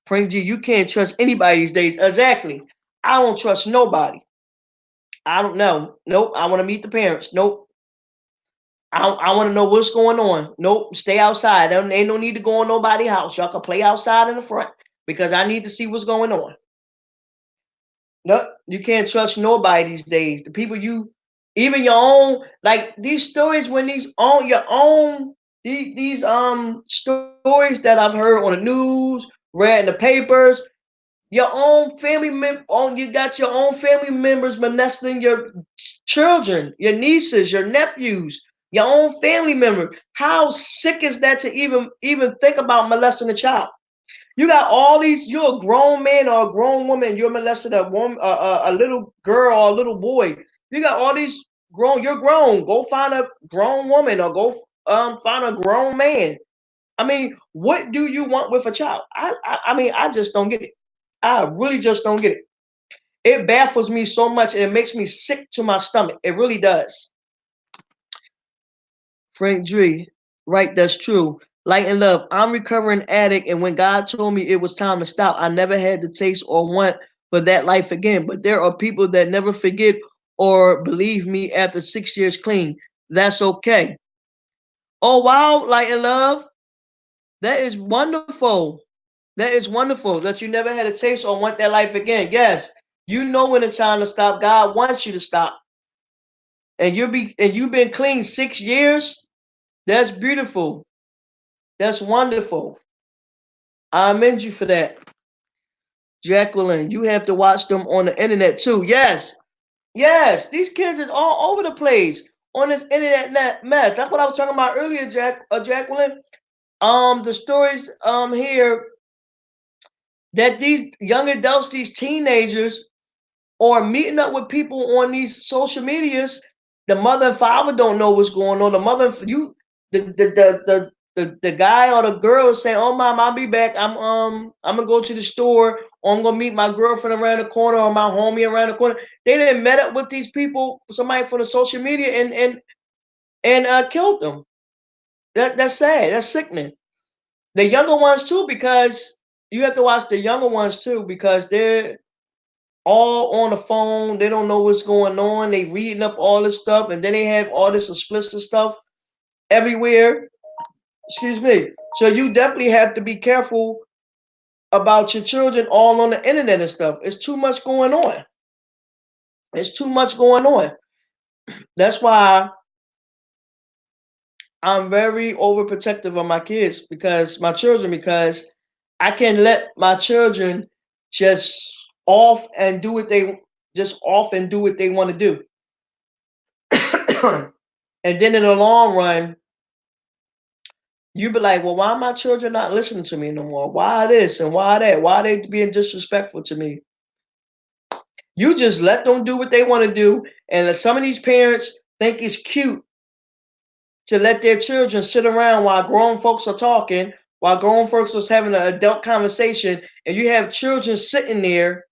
Speaker 1: Frank G, you can't trust anybody these days. Exactly. I don't trust nobody. I don't know. Nope. I want to meet the parents. Nope. I want to know what's going on. Nope. Stay outside. Ain't no need to go in nobody's house. Y'all can play outside in the front because I need to see what's going on. No, you can't trust nobody these days. The people you, even your own, like these stories when these on your own, these stories that I've heard on the news, read in the papers, your own family you got your own family members molesting your children, your nieces, your nephews, your own family member. How sick is that to even think about molesting a child? You got all these. You're a grown man or a grown woman. You're molested a woman, a little girl or a little boy. You got all these grown. You're grown. Go find a grown woman or go find a grown man. I mean, what do you want with a child? I mean, I just don't get it. I really just don't get it. It baffles me so much and it makes me sick to my stomach. It really does. Frank Dree, right? That's true. Light and love. I'm recovering addict, and when God told me it was time to stop, I never had the taste or want for that life again. But there are people that never forget or believe me after 6 years clean. That's okay. Oh wow, light and love. That is wonderful. That is wonderful that you never had a taste or want that life again. Yes, you know when it's time to stop. God wants you to stop, and you've been clean 6 years. That's beautiful. That's wonderful. I commend you for that. Jacqueline, you have to watch them on the internet too. Yes. Yes. These kids is all over the place on this internet mess. That's what I was talking about earlier, Jacqueline. The stories here that these young adults, these teenagers, are meeting up with people on these social medias. The mother and father don't know what's going on. The mother, you, the the guy or the girl is saying, "Oh, mom, I'll be back. I'm gonna go to the store, or I'm gonna meet my girlfriend around the corner, or my homie around the corner." They didn't met up with these people, somebody from the social media, and killed them. That's sad. That's sickening. The younger ones too, because you have to watch the younger ones too, because they're all on the phone. They don't know what's going on. They reading up all this stuff, and then they have all this explicit stuff everywhere. Excuse me. So you definitely have to be careful about your children all on the internet and stuff. It's too much going on. It's too much going on. That's why I'm very overprotective of my kids, because my children, because I can let my children just off and do what they just off and do what they want to do. And then in the long run, you be like, well, why are my children not listening to me no more? Why this and why that? Why are they being disrespectful to me? You just let them do what they want to do. And some of these parents think it's cute to let their children sit around while grown folks are talking, while grown folks are having an adult conversation, and you have children sitting there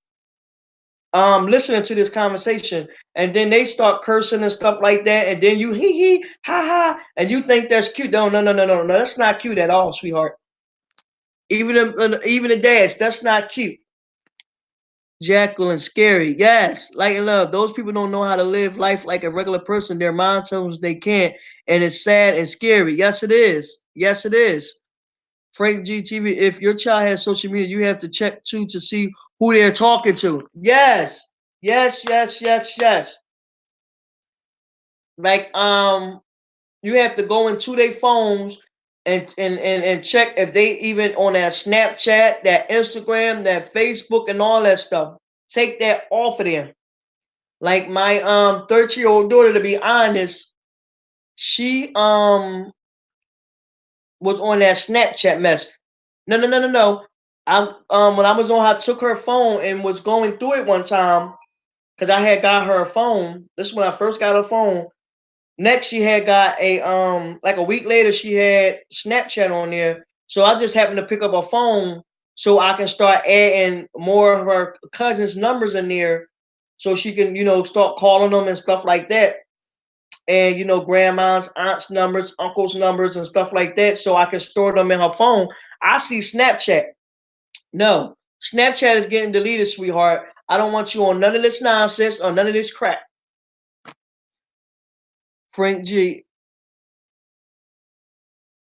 Speaker 1: listening to this conversation, and then they start cursing and stuff like that, and then you hee hee ha ha, and you think that's cute. No, that's not cute at all, sweetheart. Even the dads, that's not cute. Jacqueline, scary. Yes, light and love. Those people don't know how to live life like a regular person. Their mind tells them they can't, and it's sad and scary. Yes, it is. Yes, it is. Frank GTV, if your child has social media, you have to check too to see who they're talking to. Yes, yes. Like you have to go into their phones and check if they even on that Snapchat, that Instagram, that Facebook, and all that stuff. Take that off of them. Like my 13-year-old daughter, to be honest, she was on that Snapchat mess. No. I'm when I was on, I took her phone and was going through it one time because I had got her a phone. This is when I first got her phone. Next, she had got a like a week later, she had Snapchat on there. So I just happened to pick up a phone so I can start adding more of her cousins' numbers in there, so she can start calling them and stuff like that, and grandma's, aunt's numbers, uncle's numbers, and stuff like that, so I can store them in her phone. I see Snapchat. No, Snapchat is getting deleted, sweetheart. I don't want you on none of this nonsense or none of this crap. Frank G.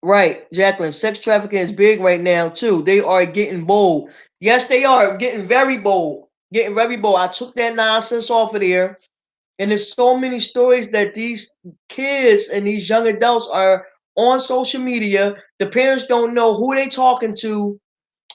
Speaker 1: Right, Jacqueline. Sex trafficking is big right now too. They are getting bold. Yes, they are getting very bold. Getting very bold. I took that nonsense off of there, and there's so many stories that these kids and these young adults are on social media. The parents don't know who they talking to,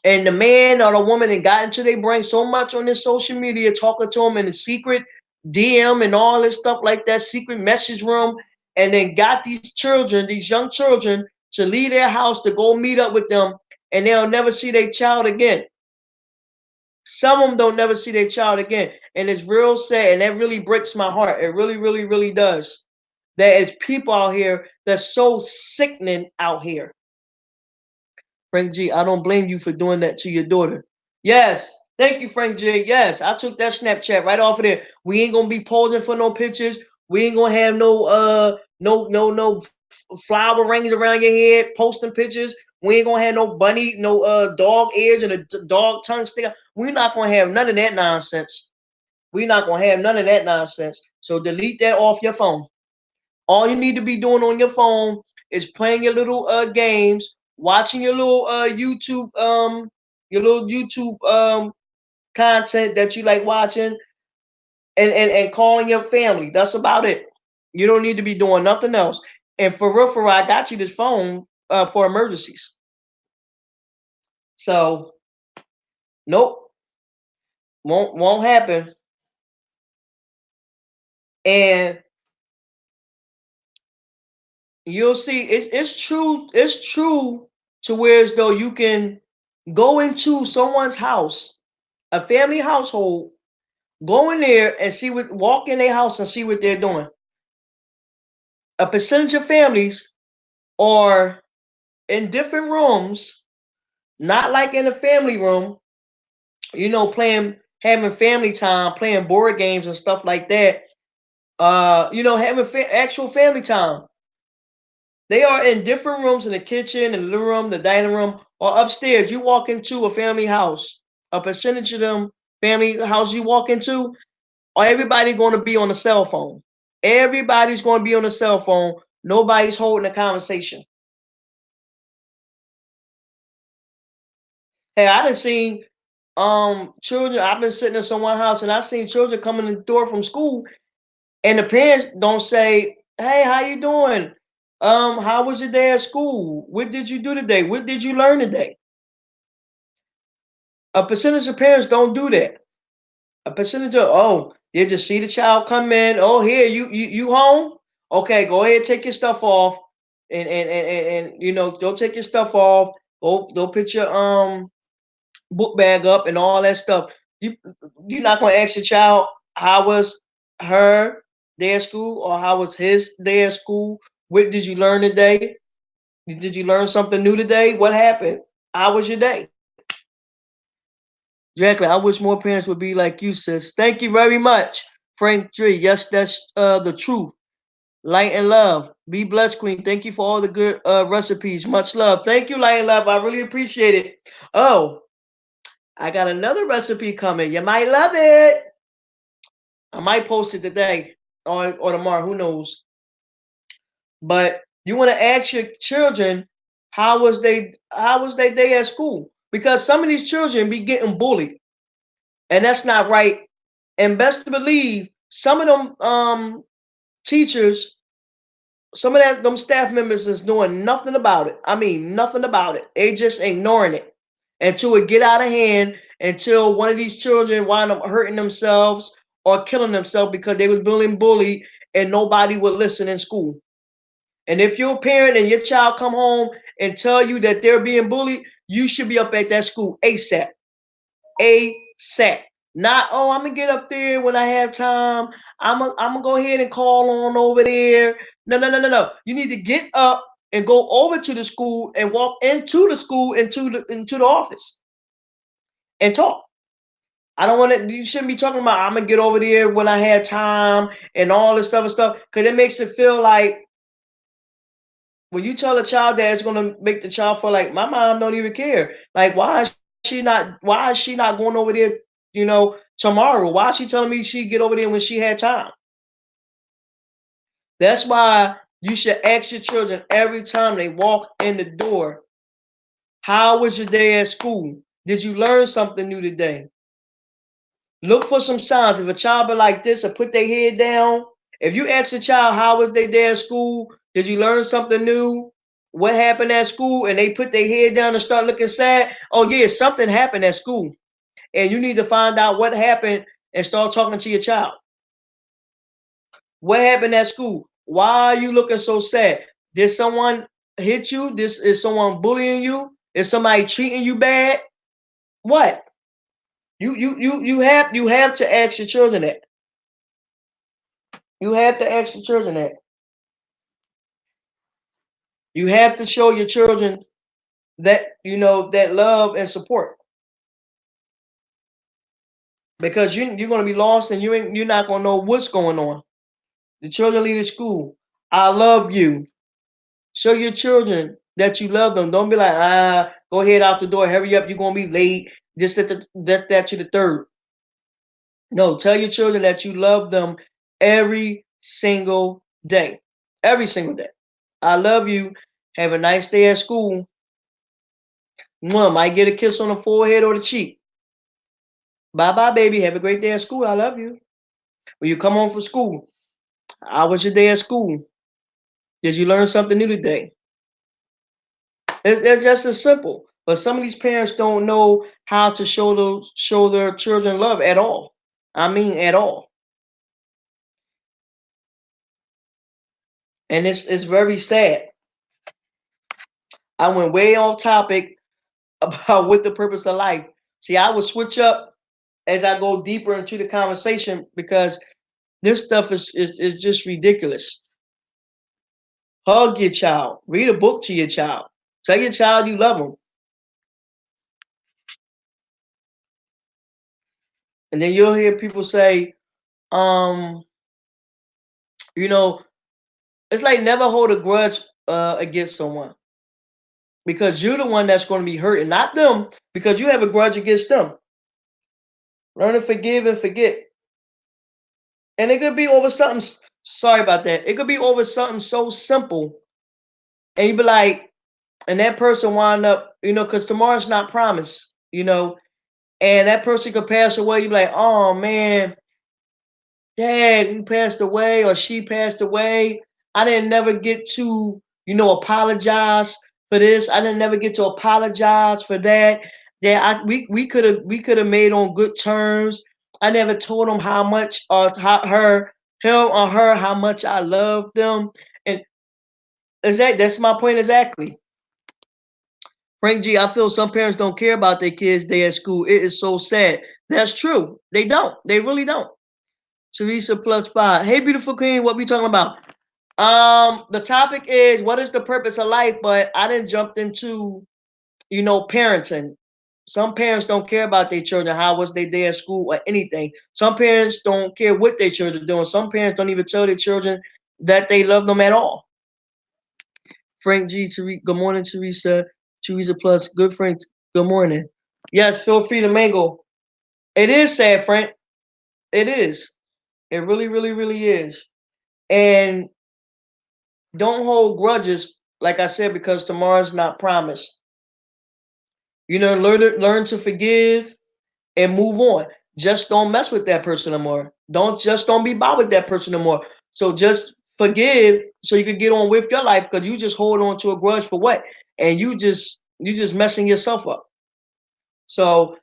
Speaker 1: and the man or the woman that got into their brain so much on this social media, talking to them in a secret DM and all this stuff like that, secret message room, and then got these children, these young children, to leave their house to go meet up with them, and they'll never see their child again. Some of them don't never see their child again, and it's real sad, and that really breaks my heart. It really does. There is people out here that's so sickening out here. Frank G, I don't blame you for doing that to your daughter. Yes. Thank you, Frank J. Yes, I took that Snapchat right off of there. We ain't gonna be posing for no pictures. We ain't gonna have no flower rings around your head, posting pictures. We ain't gonna have no bunny, no dog ears and a dog tongue sticker. We're not gonna have none of that nonsense. We're not gonna have none of that nonsense. So delete that off your phone. All you need to be doing on your phone is playing your little games, watching your little YouTube content that you like watching, and calling your family. That's about it. You don't need to be doing nothing else. And for real, I got you this phone for emergencies. So nope, won't happen. And you'll see it's true to where as though you can go into someone's house, a family household, go in there and walk in their house and see what they're doing. A percentage of families are in different rooms, not like in the family room, playing, having family time, playing board games and stuff like that. Having actual family time. They are in different rooms, in the kitchen, in the living room, the dining room, or upstairs. You walk into a family house, a percentage of them family house you walk into, or everybody going to be on a cell phone. Everybody's going to be on a cell phone. Nobody's holding a conversation. Hey, I done seen children. I've been sitting in someone's house and I seen children coming in the door from school, and the parents don't say, "Hey, how you doing? How was your day at school? What did you do today? What did you learn today?" A percentage of parents don't do that. A percentage of, oh, you just see the child come in. Oh, here, you home? Okay, go ahead, take your stuff off, and go take your stuff off. Go put your book bag up and all that stuff. You you're not gonna ask your child how was her day at school or how was his day at school. What did you learn today? Did you learn something new today? What happened? How was your day? Exactly. I wish more parents would be like you, sis. Thank you very much, Frank Dree. Yes, that's the truth. Light and love. Be blessed, Queen. Thank you for all the good recipes. Much love. Thank you, Light and love. I really appreciate it. Oh, I got another recipe coming. You might love it. I might post it today or tomorrow. Who knows? But you want to ask your children how was they day at school? Because some of these children be getting bullied, and that's not right. And best to believe, some of them teachers, some of them staff members is doing nothing about it. I mean, nothing about it. They just ignoring it until it get out of hand. Until one of these children wind up hurting themselves or killing themselves because they was being bullied and nobody would listen in school. And if you're a parent and your child come home and tell you that they're being bullied, you should be up at that school ASAP. ASAP. Not, oh, I'm gonna get up there when I have time. I'm gonna go ahead and call on over there. No, no, no, no, no. You need to get up and go over to the school and walk into the school into the office and talk. I don't want to. You shouldn't be talking about I'm gonna get over there when I have time and all this stuff and stuff because it makes it feel like when you tell a child that, it's gonna make the child feel like my mom don't even care. Like why is she not going over there, tomorrow? Why is she telling me she get over there when she had time? That's why you should ask your children every time they walk in the door, how was your day at school? Did you learn something new today? Look for some signs. If a child be like this or put their head down, if you ask a child how was they there at school, did you learn something new? What happened at school? And they put their head down and start looking sad. Oh yeah, something happened at school. And you need to find out what happened and start talking to your child. What happened at school? Why are you looking so sad? Did someone hit you? This is someone bullying you? Is somebody treating you bad? What? You have to ask your children that. You have to ask your children that. You have to show your children that that love and support because you're gonna be lost and you're not gonna know what's going on. The children leave the school. I love you. Show your children that you love them. Don't be like, go ahead out the door, hurry up, you're gonna be late. This, that to the third. No, tell your children that you love them every single day. Every single day. I love you. Have a nice day at school. Mwah, might get a kiss on the forehead or the cheek. Bye bye, baby. Have a great day at school. I love you. When you come home from school, how was your day at school? Did you learn something new today? It's just as simple. But some of these parents don't know how to show their children love at all. I mean, at all. And it's very sad. I went way off topic about what the purpose of life. See, I would switch up as I go deeper into the conversation because this stuff is just ridiculous. Hug your child. Read a book to your child. Tell your child you love them. And then you'll hear people say, um, you know, it's like never hold a grudge against someone because you're the one that's going to be hurt and not them because you have a grudge against them. Learn to forgive and forget. And it could be over something, sorry about that. It could be over something so simple. And you be like, and that person wind up, because tomorrow's not promised, and that person could pass away. You be like, oh man, dad, he passed away or she passed away. I didn't never get to, apologize for this. I didn't never get to apologize for that. That we could have made on good terms. I never told him how much or him or her how much I love them. And that's my point exactly. Frank G, I feel some parents don't care about their kids' day at school. It is so sad. That's true. They don't. They really don't. Teresa +5. Hey, beautiful queen, what we talking about? The topic is what is the purpose of life? But I didn't jump into, parenting. Some parents don't care about their children, how was their day at school or anything. Some parents don't care what their children are doing. Some parents don't even tell their children that they love them at all. Frank G, good morning, Teresa. Teresa Plus, good Frank, good morning. Yes, feel free to mingle. It is sad, Frank. It is. It really, really, really is. And don't hold grudges, like I said, because tomorrow's not promised. Learn to forgive and move on. Just don't mess with that person no more. Don't be bothered with that person no more. So just forgive so you can get on with your life because you just hold on to a grudge for what? And you just messing yourself up. So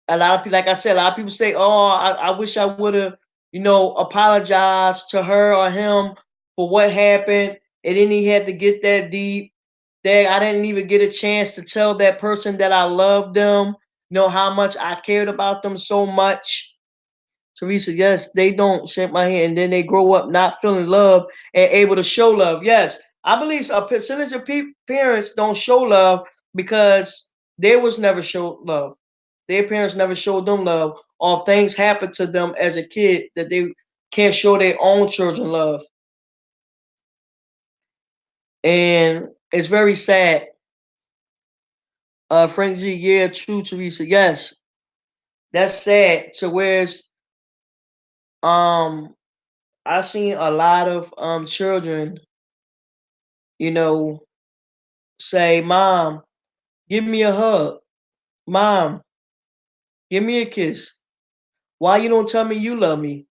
Speaker 1: a lot of people, like I said, a lot of people say, "Oh, I wish I would have, apologized to her or him for what happened." And then he had to get that deep. Dang, I didn't even get a chance to tell that person that I loved them, how much I cared about them so much. Teresa, yes, they don't shake my hand, and then they grow up not feeling love and able to show love. Yes, I believe a percentage of parents don't show love because they was never showed love. Their parents never showed them love, or if things happen to them as a kid that they can't show their own children love. And it's very sad. Frank G, yeah, true, Teresa. Yes, that's sad. So where's um I seen a lot of children, you know, say, Mom, give me a hug. Mom, give me a kiss. Why you don't tell me you love me?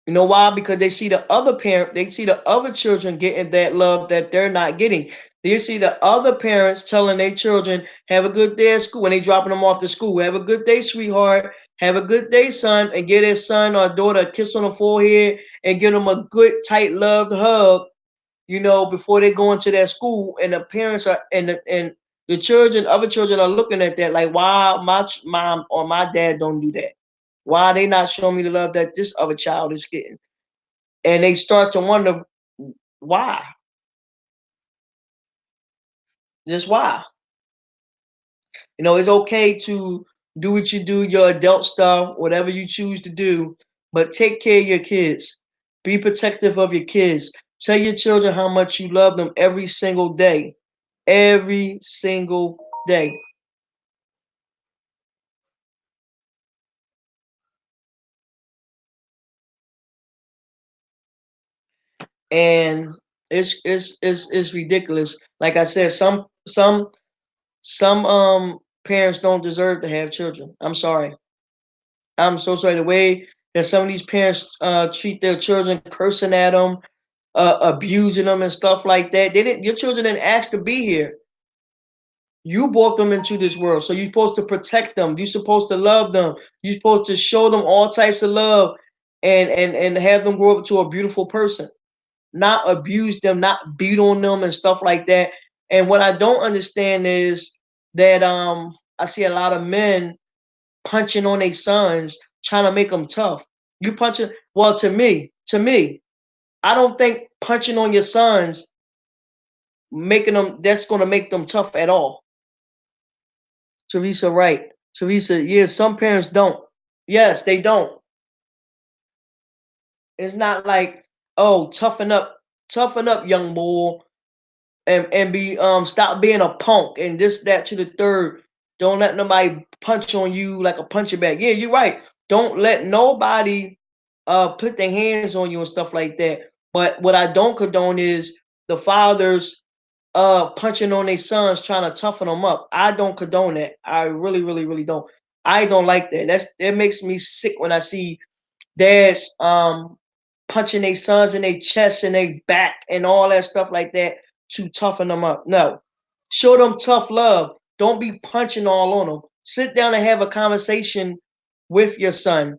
Speaker 1: You know why? Because they see the other parent, they see the other children getting that love that they're not getting. They see the other parents telling their children, have a good day at school, and they dropping them off to school. Have a good day, sweetheart. Have a good day, son, and get his son or daughter a kiss on the forehead and give them a good, tight, loved hug, before they go into that school. And the parents are and the children, other children are looking at that like, why my mom or my dad don't do that? Why are they not showing me the love that this other child is getting? And they start to wonder why. Just why. It's okay to do what you do, your adult stuff, whatever you choose to do, but take care of your kids. Be protective of your kids. Tell your children how much you love them every single day. Every single day. And it's ridiculous. Like I said, some parents don't deserve to have children. I'm sorry. I'm so sorry. The way that some of these parents treat their children, cursing at them, abusing them, and stuff like that. Your children didn't ask to be here. You brought them into this world, so you're supposed to protect them. You're supposed to love them. You're supposed to show them all types of love, and have them grow up to a beautiful person. Not abuse them, not beat on them, and stuff like that. And what I don't understand is that I see a lot of men punching on their sons, trying to make them tough. You punching, well, to me, I don't think punching on your sons making them, that's going to make them tough at all. Teresa, right. Teresa, yeah, some parents don't. Yes, they don't. It's not like, oh, toughen up, young boy, and be stop being a punk and this, that to the third. Don't let nobody punch on you like a puncher bag. Yeah, you're right. Don't let nobody put their hands on you and stuff like that. But what I don't condone is the fathers punching on their sons, trying to toughen them up. I don't condone that. I really, really, really don't. I don't like that. That makes me sick when I see dads punching their sons in their chest and their back and all that stuff like that to toughen them up. No. Show them tough love. Don't be punching all on them. Sit down and have a conversation with your son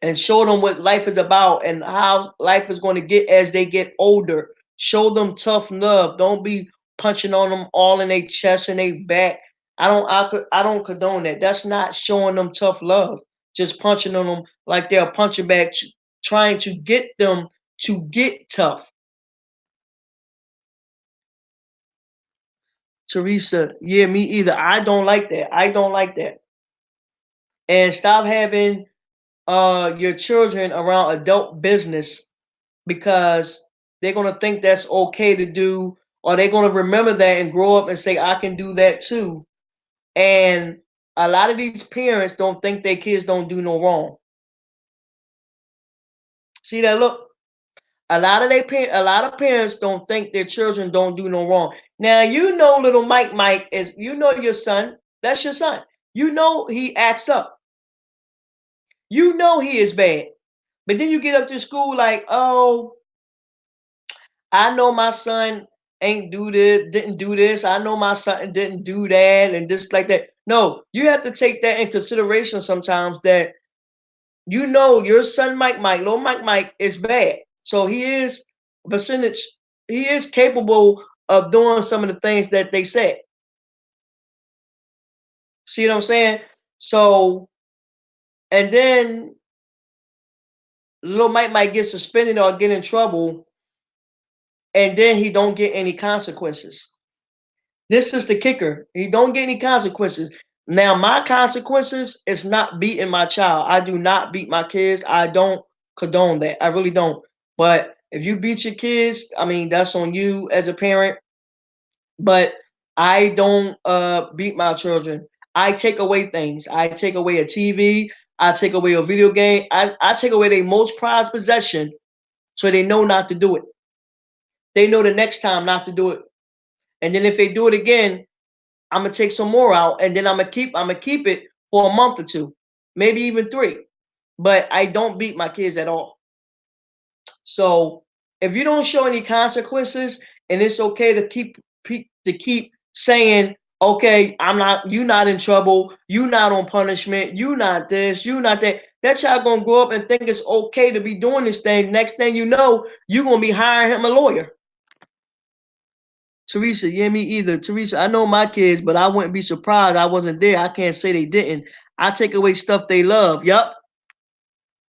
Speaker 1: and show them what life is about and how life is going to get as they get older. Show them tough love. Don't be punching on them all in their chest and their back. I don't condone that. That's not showing them tough love. Just punching on them like they're a punching bag, trying to get them to get tough. Teresa, yeah, me either. I don't like that. I don't like that. And stop having your children around adult business because they're going to think that's okay to do, or they're going to remember that and grow up and say, I can do that too. And a lot of these parents don't think their kids don't do no wrong. See that? Look, a lot of parents don't think their children don't do no wrong. Now you know, little Mike is, you know, your son. That's your son. You know he acts up. You know he is bad. But then you get up to school like, oh, I know my son ain't do this, didn't do this. I know my son didn't do that and just like that. No, you have to take that in consideration sometimes that you know your son little Mike is bad. So he is percentage, he is capable of doing some of the things that they said. See what I'm saying? So, and then little Mike might get suspended or get in trouble, and then he don't get any consequences. This is the kicker. He don't get any consequences. Now, my consequences is not beating my child. I do not beat my kids. I don't condone that. I really don't. But if you beat your kids, I mean, that's on you as a parent. But I don't beat my children. I take away things. I take away a TV. I take away a video game. I take away their most prized possession so they know not to do it. They know the next time not to do it. And then if they do it again, I'm gonna take some more out, and then I'm gonna keep it for a month or two, maybe even 3. But I don't beat my kids at all. So if you don't show any consequences, and it's okay to keep saying, okay, I'm not, you not in trouble, you not on punishment, you not this, you not that. That child gonna grow up and think it's okay to be doing this thing. Next thing you know, you're gonna be hiring him a lawyer. Teresa, yeah, me either. Teresa, I know my kids, but I wouldn't be surprised. I wasn't there. I can't say they didn't. I take away stuff they love. Yup.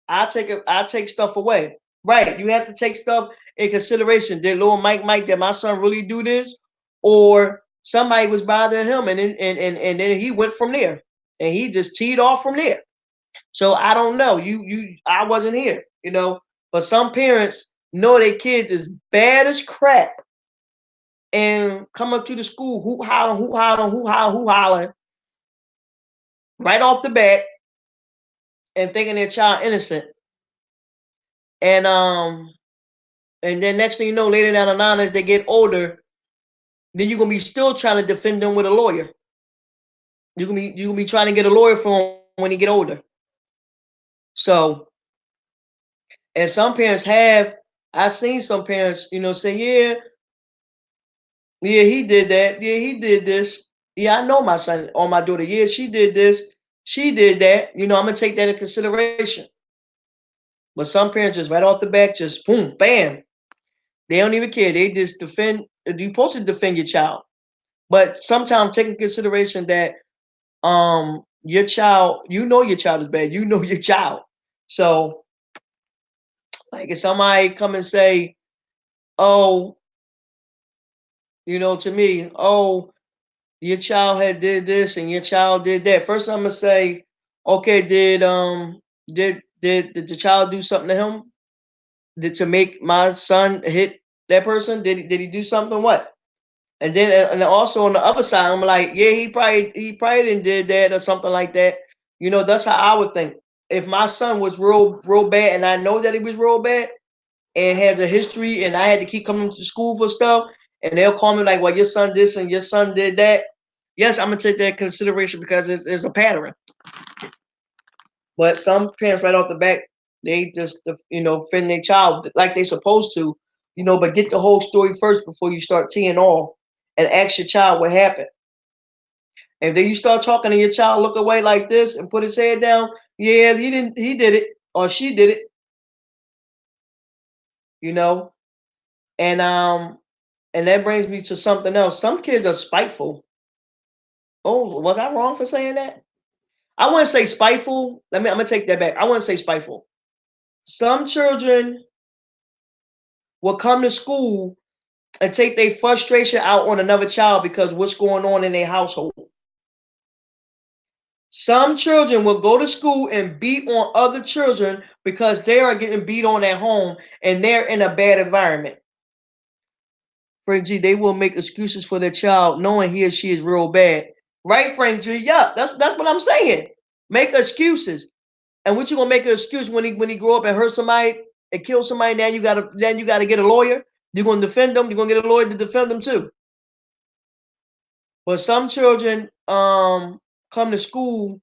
Speaker 1: I take stuff away. Right. You have to take stuff in consideration. Did little Mike, did my son really do this? Or somebody was bothering him and then he went from there. And he just teed off from there. So I don't know. I wasn't here, you know. But some parents know their kids is bad as crap and come up to the school, hoop hollering, right off the bat, and thinking their child innocent. And and then next thing you know, later down the line, as they get older, then you're gonna be still trying to defend them with a lawyer. You gonna be trying to get a lawyer for him when he get older. So, and some parents have, I've seen some parents, you know, say, yeah, yeah, he did that. Yeah, he did this. Yeah, I know my son or my daughter. Yeah, she did this. She did that. You know, I'm gonna take that in consideration. But some parents just right off the bat, just boom, bam. They don't even care. They just defend. You're supposed to defend your child. But sometimes take in consideration that your child, you know your child is bad. You know your child. So like if somebody come and say, oh, to me, oh, your child had did this and your child did that. First, I'm gonna say, okay, did the child do something to him? Did to make my son hit that person? Did he do something? What? And then and also on the other side, I'm like, yeah, he probably didn't did that or something like that. That's how I would think. If my son was real bad, and I know that he was real bad and has a history, and I had to keep coming to school for stuff, and they'll call me like, well, your son this and your son did that. Yes, I'm gonna take that consideration because it's a pattern. But some parents right off the bat, they just offend their child like they supposed to, but get the whole story first before you start teeing off and ask your child what happened. If then you start talking to your child, look away like this and put his head down, yeah, he did it or she did it, you know. And that brings me to something else. Some kids are spiteful. Oh, was I wrong for saying that? I wouldn't say spiteful. I'm gonna take that back. I wouldn't say spiteful. Some children will come to school and take their frustration out on another child because what's going on in their household. Some children will go to school and beat on other children because they are getting beat on at home and they're in a bad environment. Frank G, they will make excuses for their child knowing he or she is real bad. Right, Frank G? Yeah, that's what I'm saying. Make excuses. And what you gonna make an excuse when he grow up and hurt somebody and kill somebody? Then you gotta get a lawyer. You're gonna defend them. You're gonna get a lawyer to defend them too. But some children come to school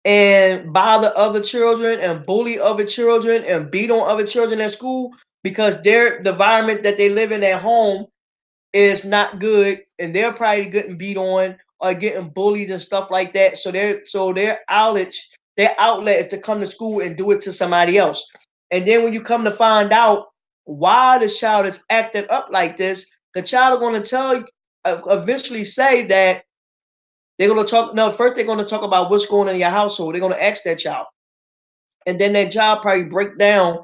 Speaker 1: and bother other children and bully other children and beat on other children at school because the environment that they live in at home is not good and they're probably getting beat on or getting bullied and stuff like that. So their outlet is to come to school and do it to somebody else. And then when you come to find out why the child is acting up like this, the child is going to eventually say that they're going to talk. No, first they're going to talk about what's going on in your household. They're going to ask that child, and then that child probably break down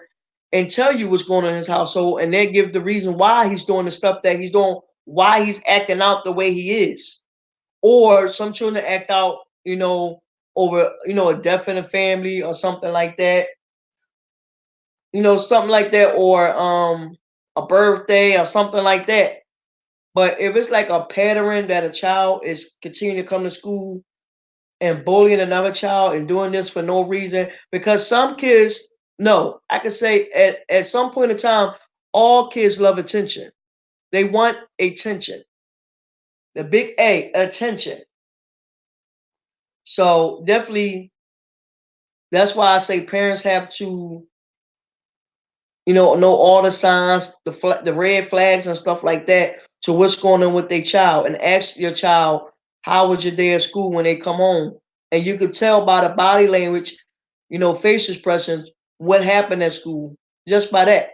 Speaker 1: and tell you what's going on in his household, and they give the reason why he's doing the stuff that he's doing, why he's acting out the way he is. Or some children act out, over a death in the family or something like that, something like that, or a birthday or something like that. But if it's like a pattern that a child is continuing to come to school and bullying another child and doing this for no reason, because some kids, no, I can say at some point in time, all kids love attention. They want attention. The big A, attention. So definitely, that's why I say parents have to, know all the signs, the red flags and stuff like that to what's going on with their child, and ask your child, how was your day at school when they come home? And you could tell by the body language, face expressions, what happened at school just by that.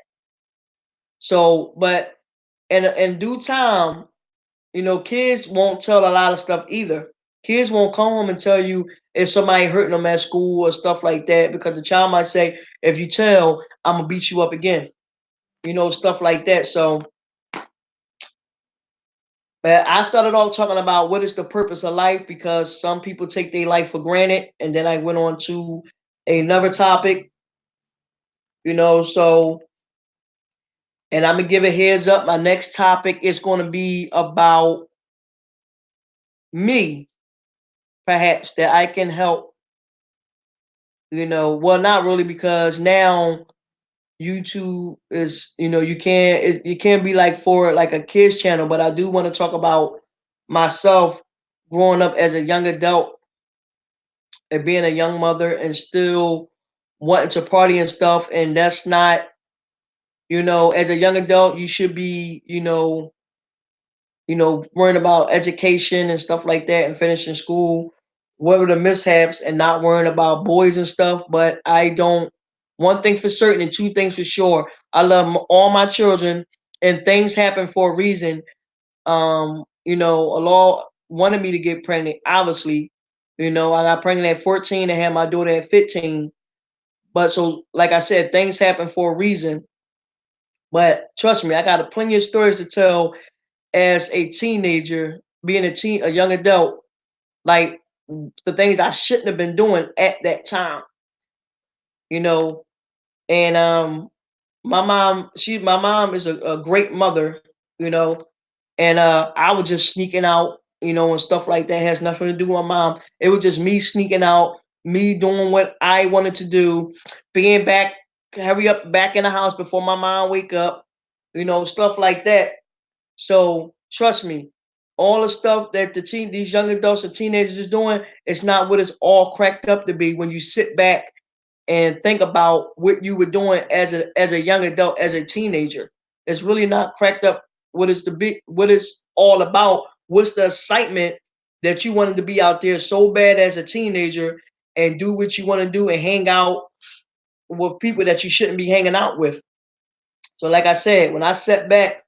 Speaker 1: So, but in due time, kids won't tell a lot of stuff either. Kids won't come home and tell you if somebody hurting them at school or stuff like that, because the child might say, if you tell, I'm gonna beat you up again. Stuff like that. So, but I started off talking about what is the purpose of life, because some people take their life for granted, and then I went on to another topic, so, and I'm gonna give a heads up. My next topic is going to be about me, perhaps, that I can help. Well, not really, because now YouTube is, you can't be like for like a kids channel, but I do want to talk about myself growing up as a young adult and being a young mother and still wanting to party and stuff. And that's not, as a young adult, you should be, worrying about education and stuff like that and finishing school, whatever the mishaps, and not worrying about boys and stuff. But I don't, one thing for certain and two things for sure, I love all my children, and things happen for a reason. Allah wanted me to get pregnant, obviously. I got pregnant at 14 and had my daughter at 15. But so, like I said, things happen for a reason. But trust me, I got plenty of stories to tell as a teenager, being a young adult, like the things I shouldn't have been doing at that time, you know. And my mom is a great mother, you know, and I was just sneaking out, you know, and stuff like that. It has nothing to do with my mom. It was just me sneaking out, me doing what I wanted to do, being back, hurry up back in the house before my mom wake up, you know, stuff like that. So trust me, all the stuff that these young adults and teenagers is doing, it's not what it's all cracked up to be when you sit back and think about what you were doing as a young adult, as a teenager. It's really not cracked up what it's all about. What's the excitement that you wanted to be out there so bad as a teenager and do what you want to do and hang out with people that you shouldn't be hanging out with. So like I said, when I sat back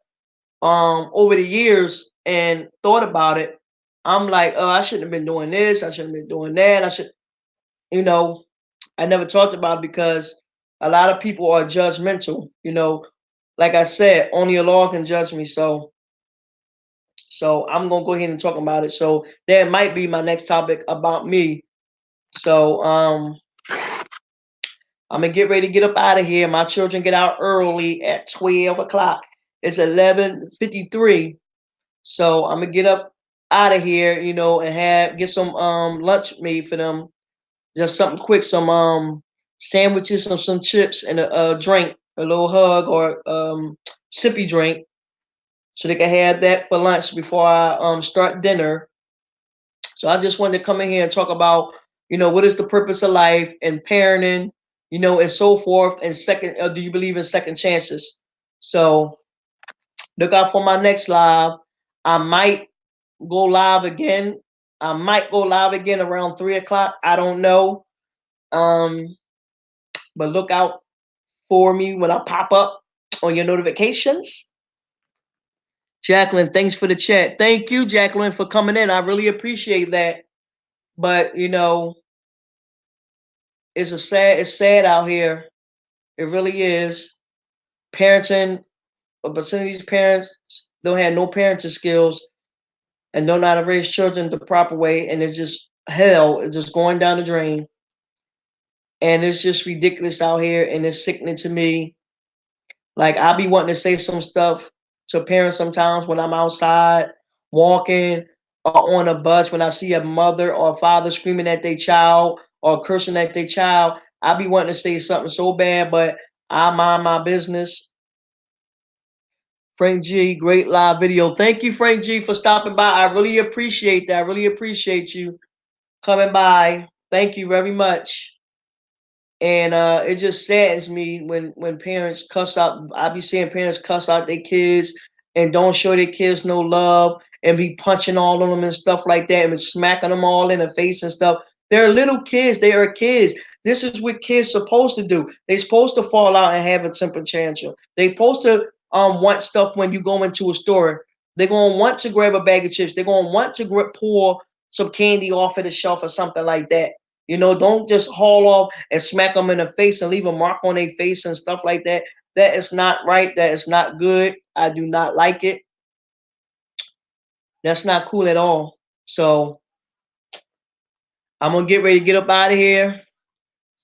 Speaker 1: over the years and thought about it, I'm like, oh, I shouldn't have been doing this, I shouldn't have been doing that. You know, I never talked about it because a lot of people are judgmental, you know. Like I said, only a law can judge me. So I'm gonna go ahead and talk about it. So that might be my next topic about me. So I'm gonna get ready to get up out of here. My children get out early at 12 o'clock. It's 11:53. So I'm gonna get up out of here, you know, and get some lunch made for them. Just something quick, some sandwiches, some chips, and a drink, a little hug or sippy drink, so they can have that for lunch before I start dinner. So I just wanted to come in here and talk about, you know, what is the purpose of life and parenting, you know, and so forth. And second, do you believe in second chances? So look out for my next live. I might go live again. I might go live again around 3 o'clock. I don't know. Um, but look out for me when I pop up on your notifications. Jacqueline, thanks for the chat. Thank you, Jacqueline, for coming in. I really appreciate that. But you know, it's sad out here. It really is. Parenting, but some of these parents don't have no parenting skills and don't know how to raise children the proper way, and it's just hell. It's just going down the drain, and it's just ridiculous out here, and it's sickening to me. Like I be wanting to say some stuff to parents sometimes when I'm outside walking or on a bus when I see a mother or a father screaming at their child or cursing at their child. I be wanting to say something so bad, but I mind my business. Frank G, great live video. Thank you, Frank G, for stopping by. I really appreciate that. I really appreciate you coming by. Thank you very much. And it just saddens me when parents cuss out. I be seeing parents cuss out their kids and don't show their kids no love and be punching all of them and stuff like that and smacking them all in the face and stuff. They're little kids. They are kids. This is what kids supposed to do. They're supposed to fall out and have a temper tantrum. They're supposed to want stuff when you go into a store. They're gonna want to grab a bag of chips. They're gonna want to pour some candy off of the shelf or something like that. You know, don't just haul off and smack them in the face and leave a mark on their face and stuff like that. That is not right. That is not good. I do not like it. That's not cool at all. So I'm gonna get ready to get up out of here.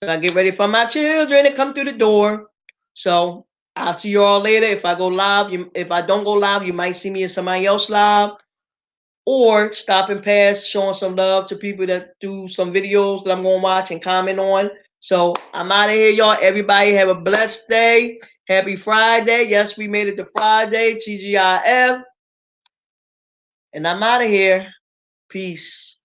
Speaker 1: I get ready for my children to come through the door. So I'll see you all later. If I go live, if I don't go live, you might see me in somebody else live. Or stopping past, showing some love to people that do some videos that I'm going to watch and comment on. So I'm out of here, y'all. Everybody have a blessed day. Happy Friday. Yes, we made it to Friday. TGIF. And I'm out of here. Peace.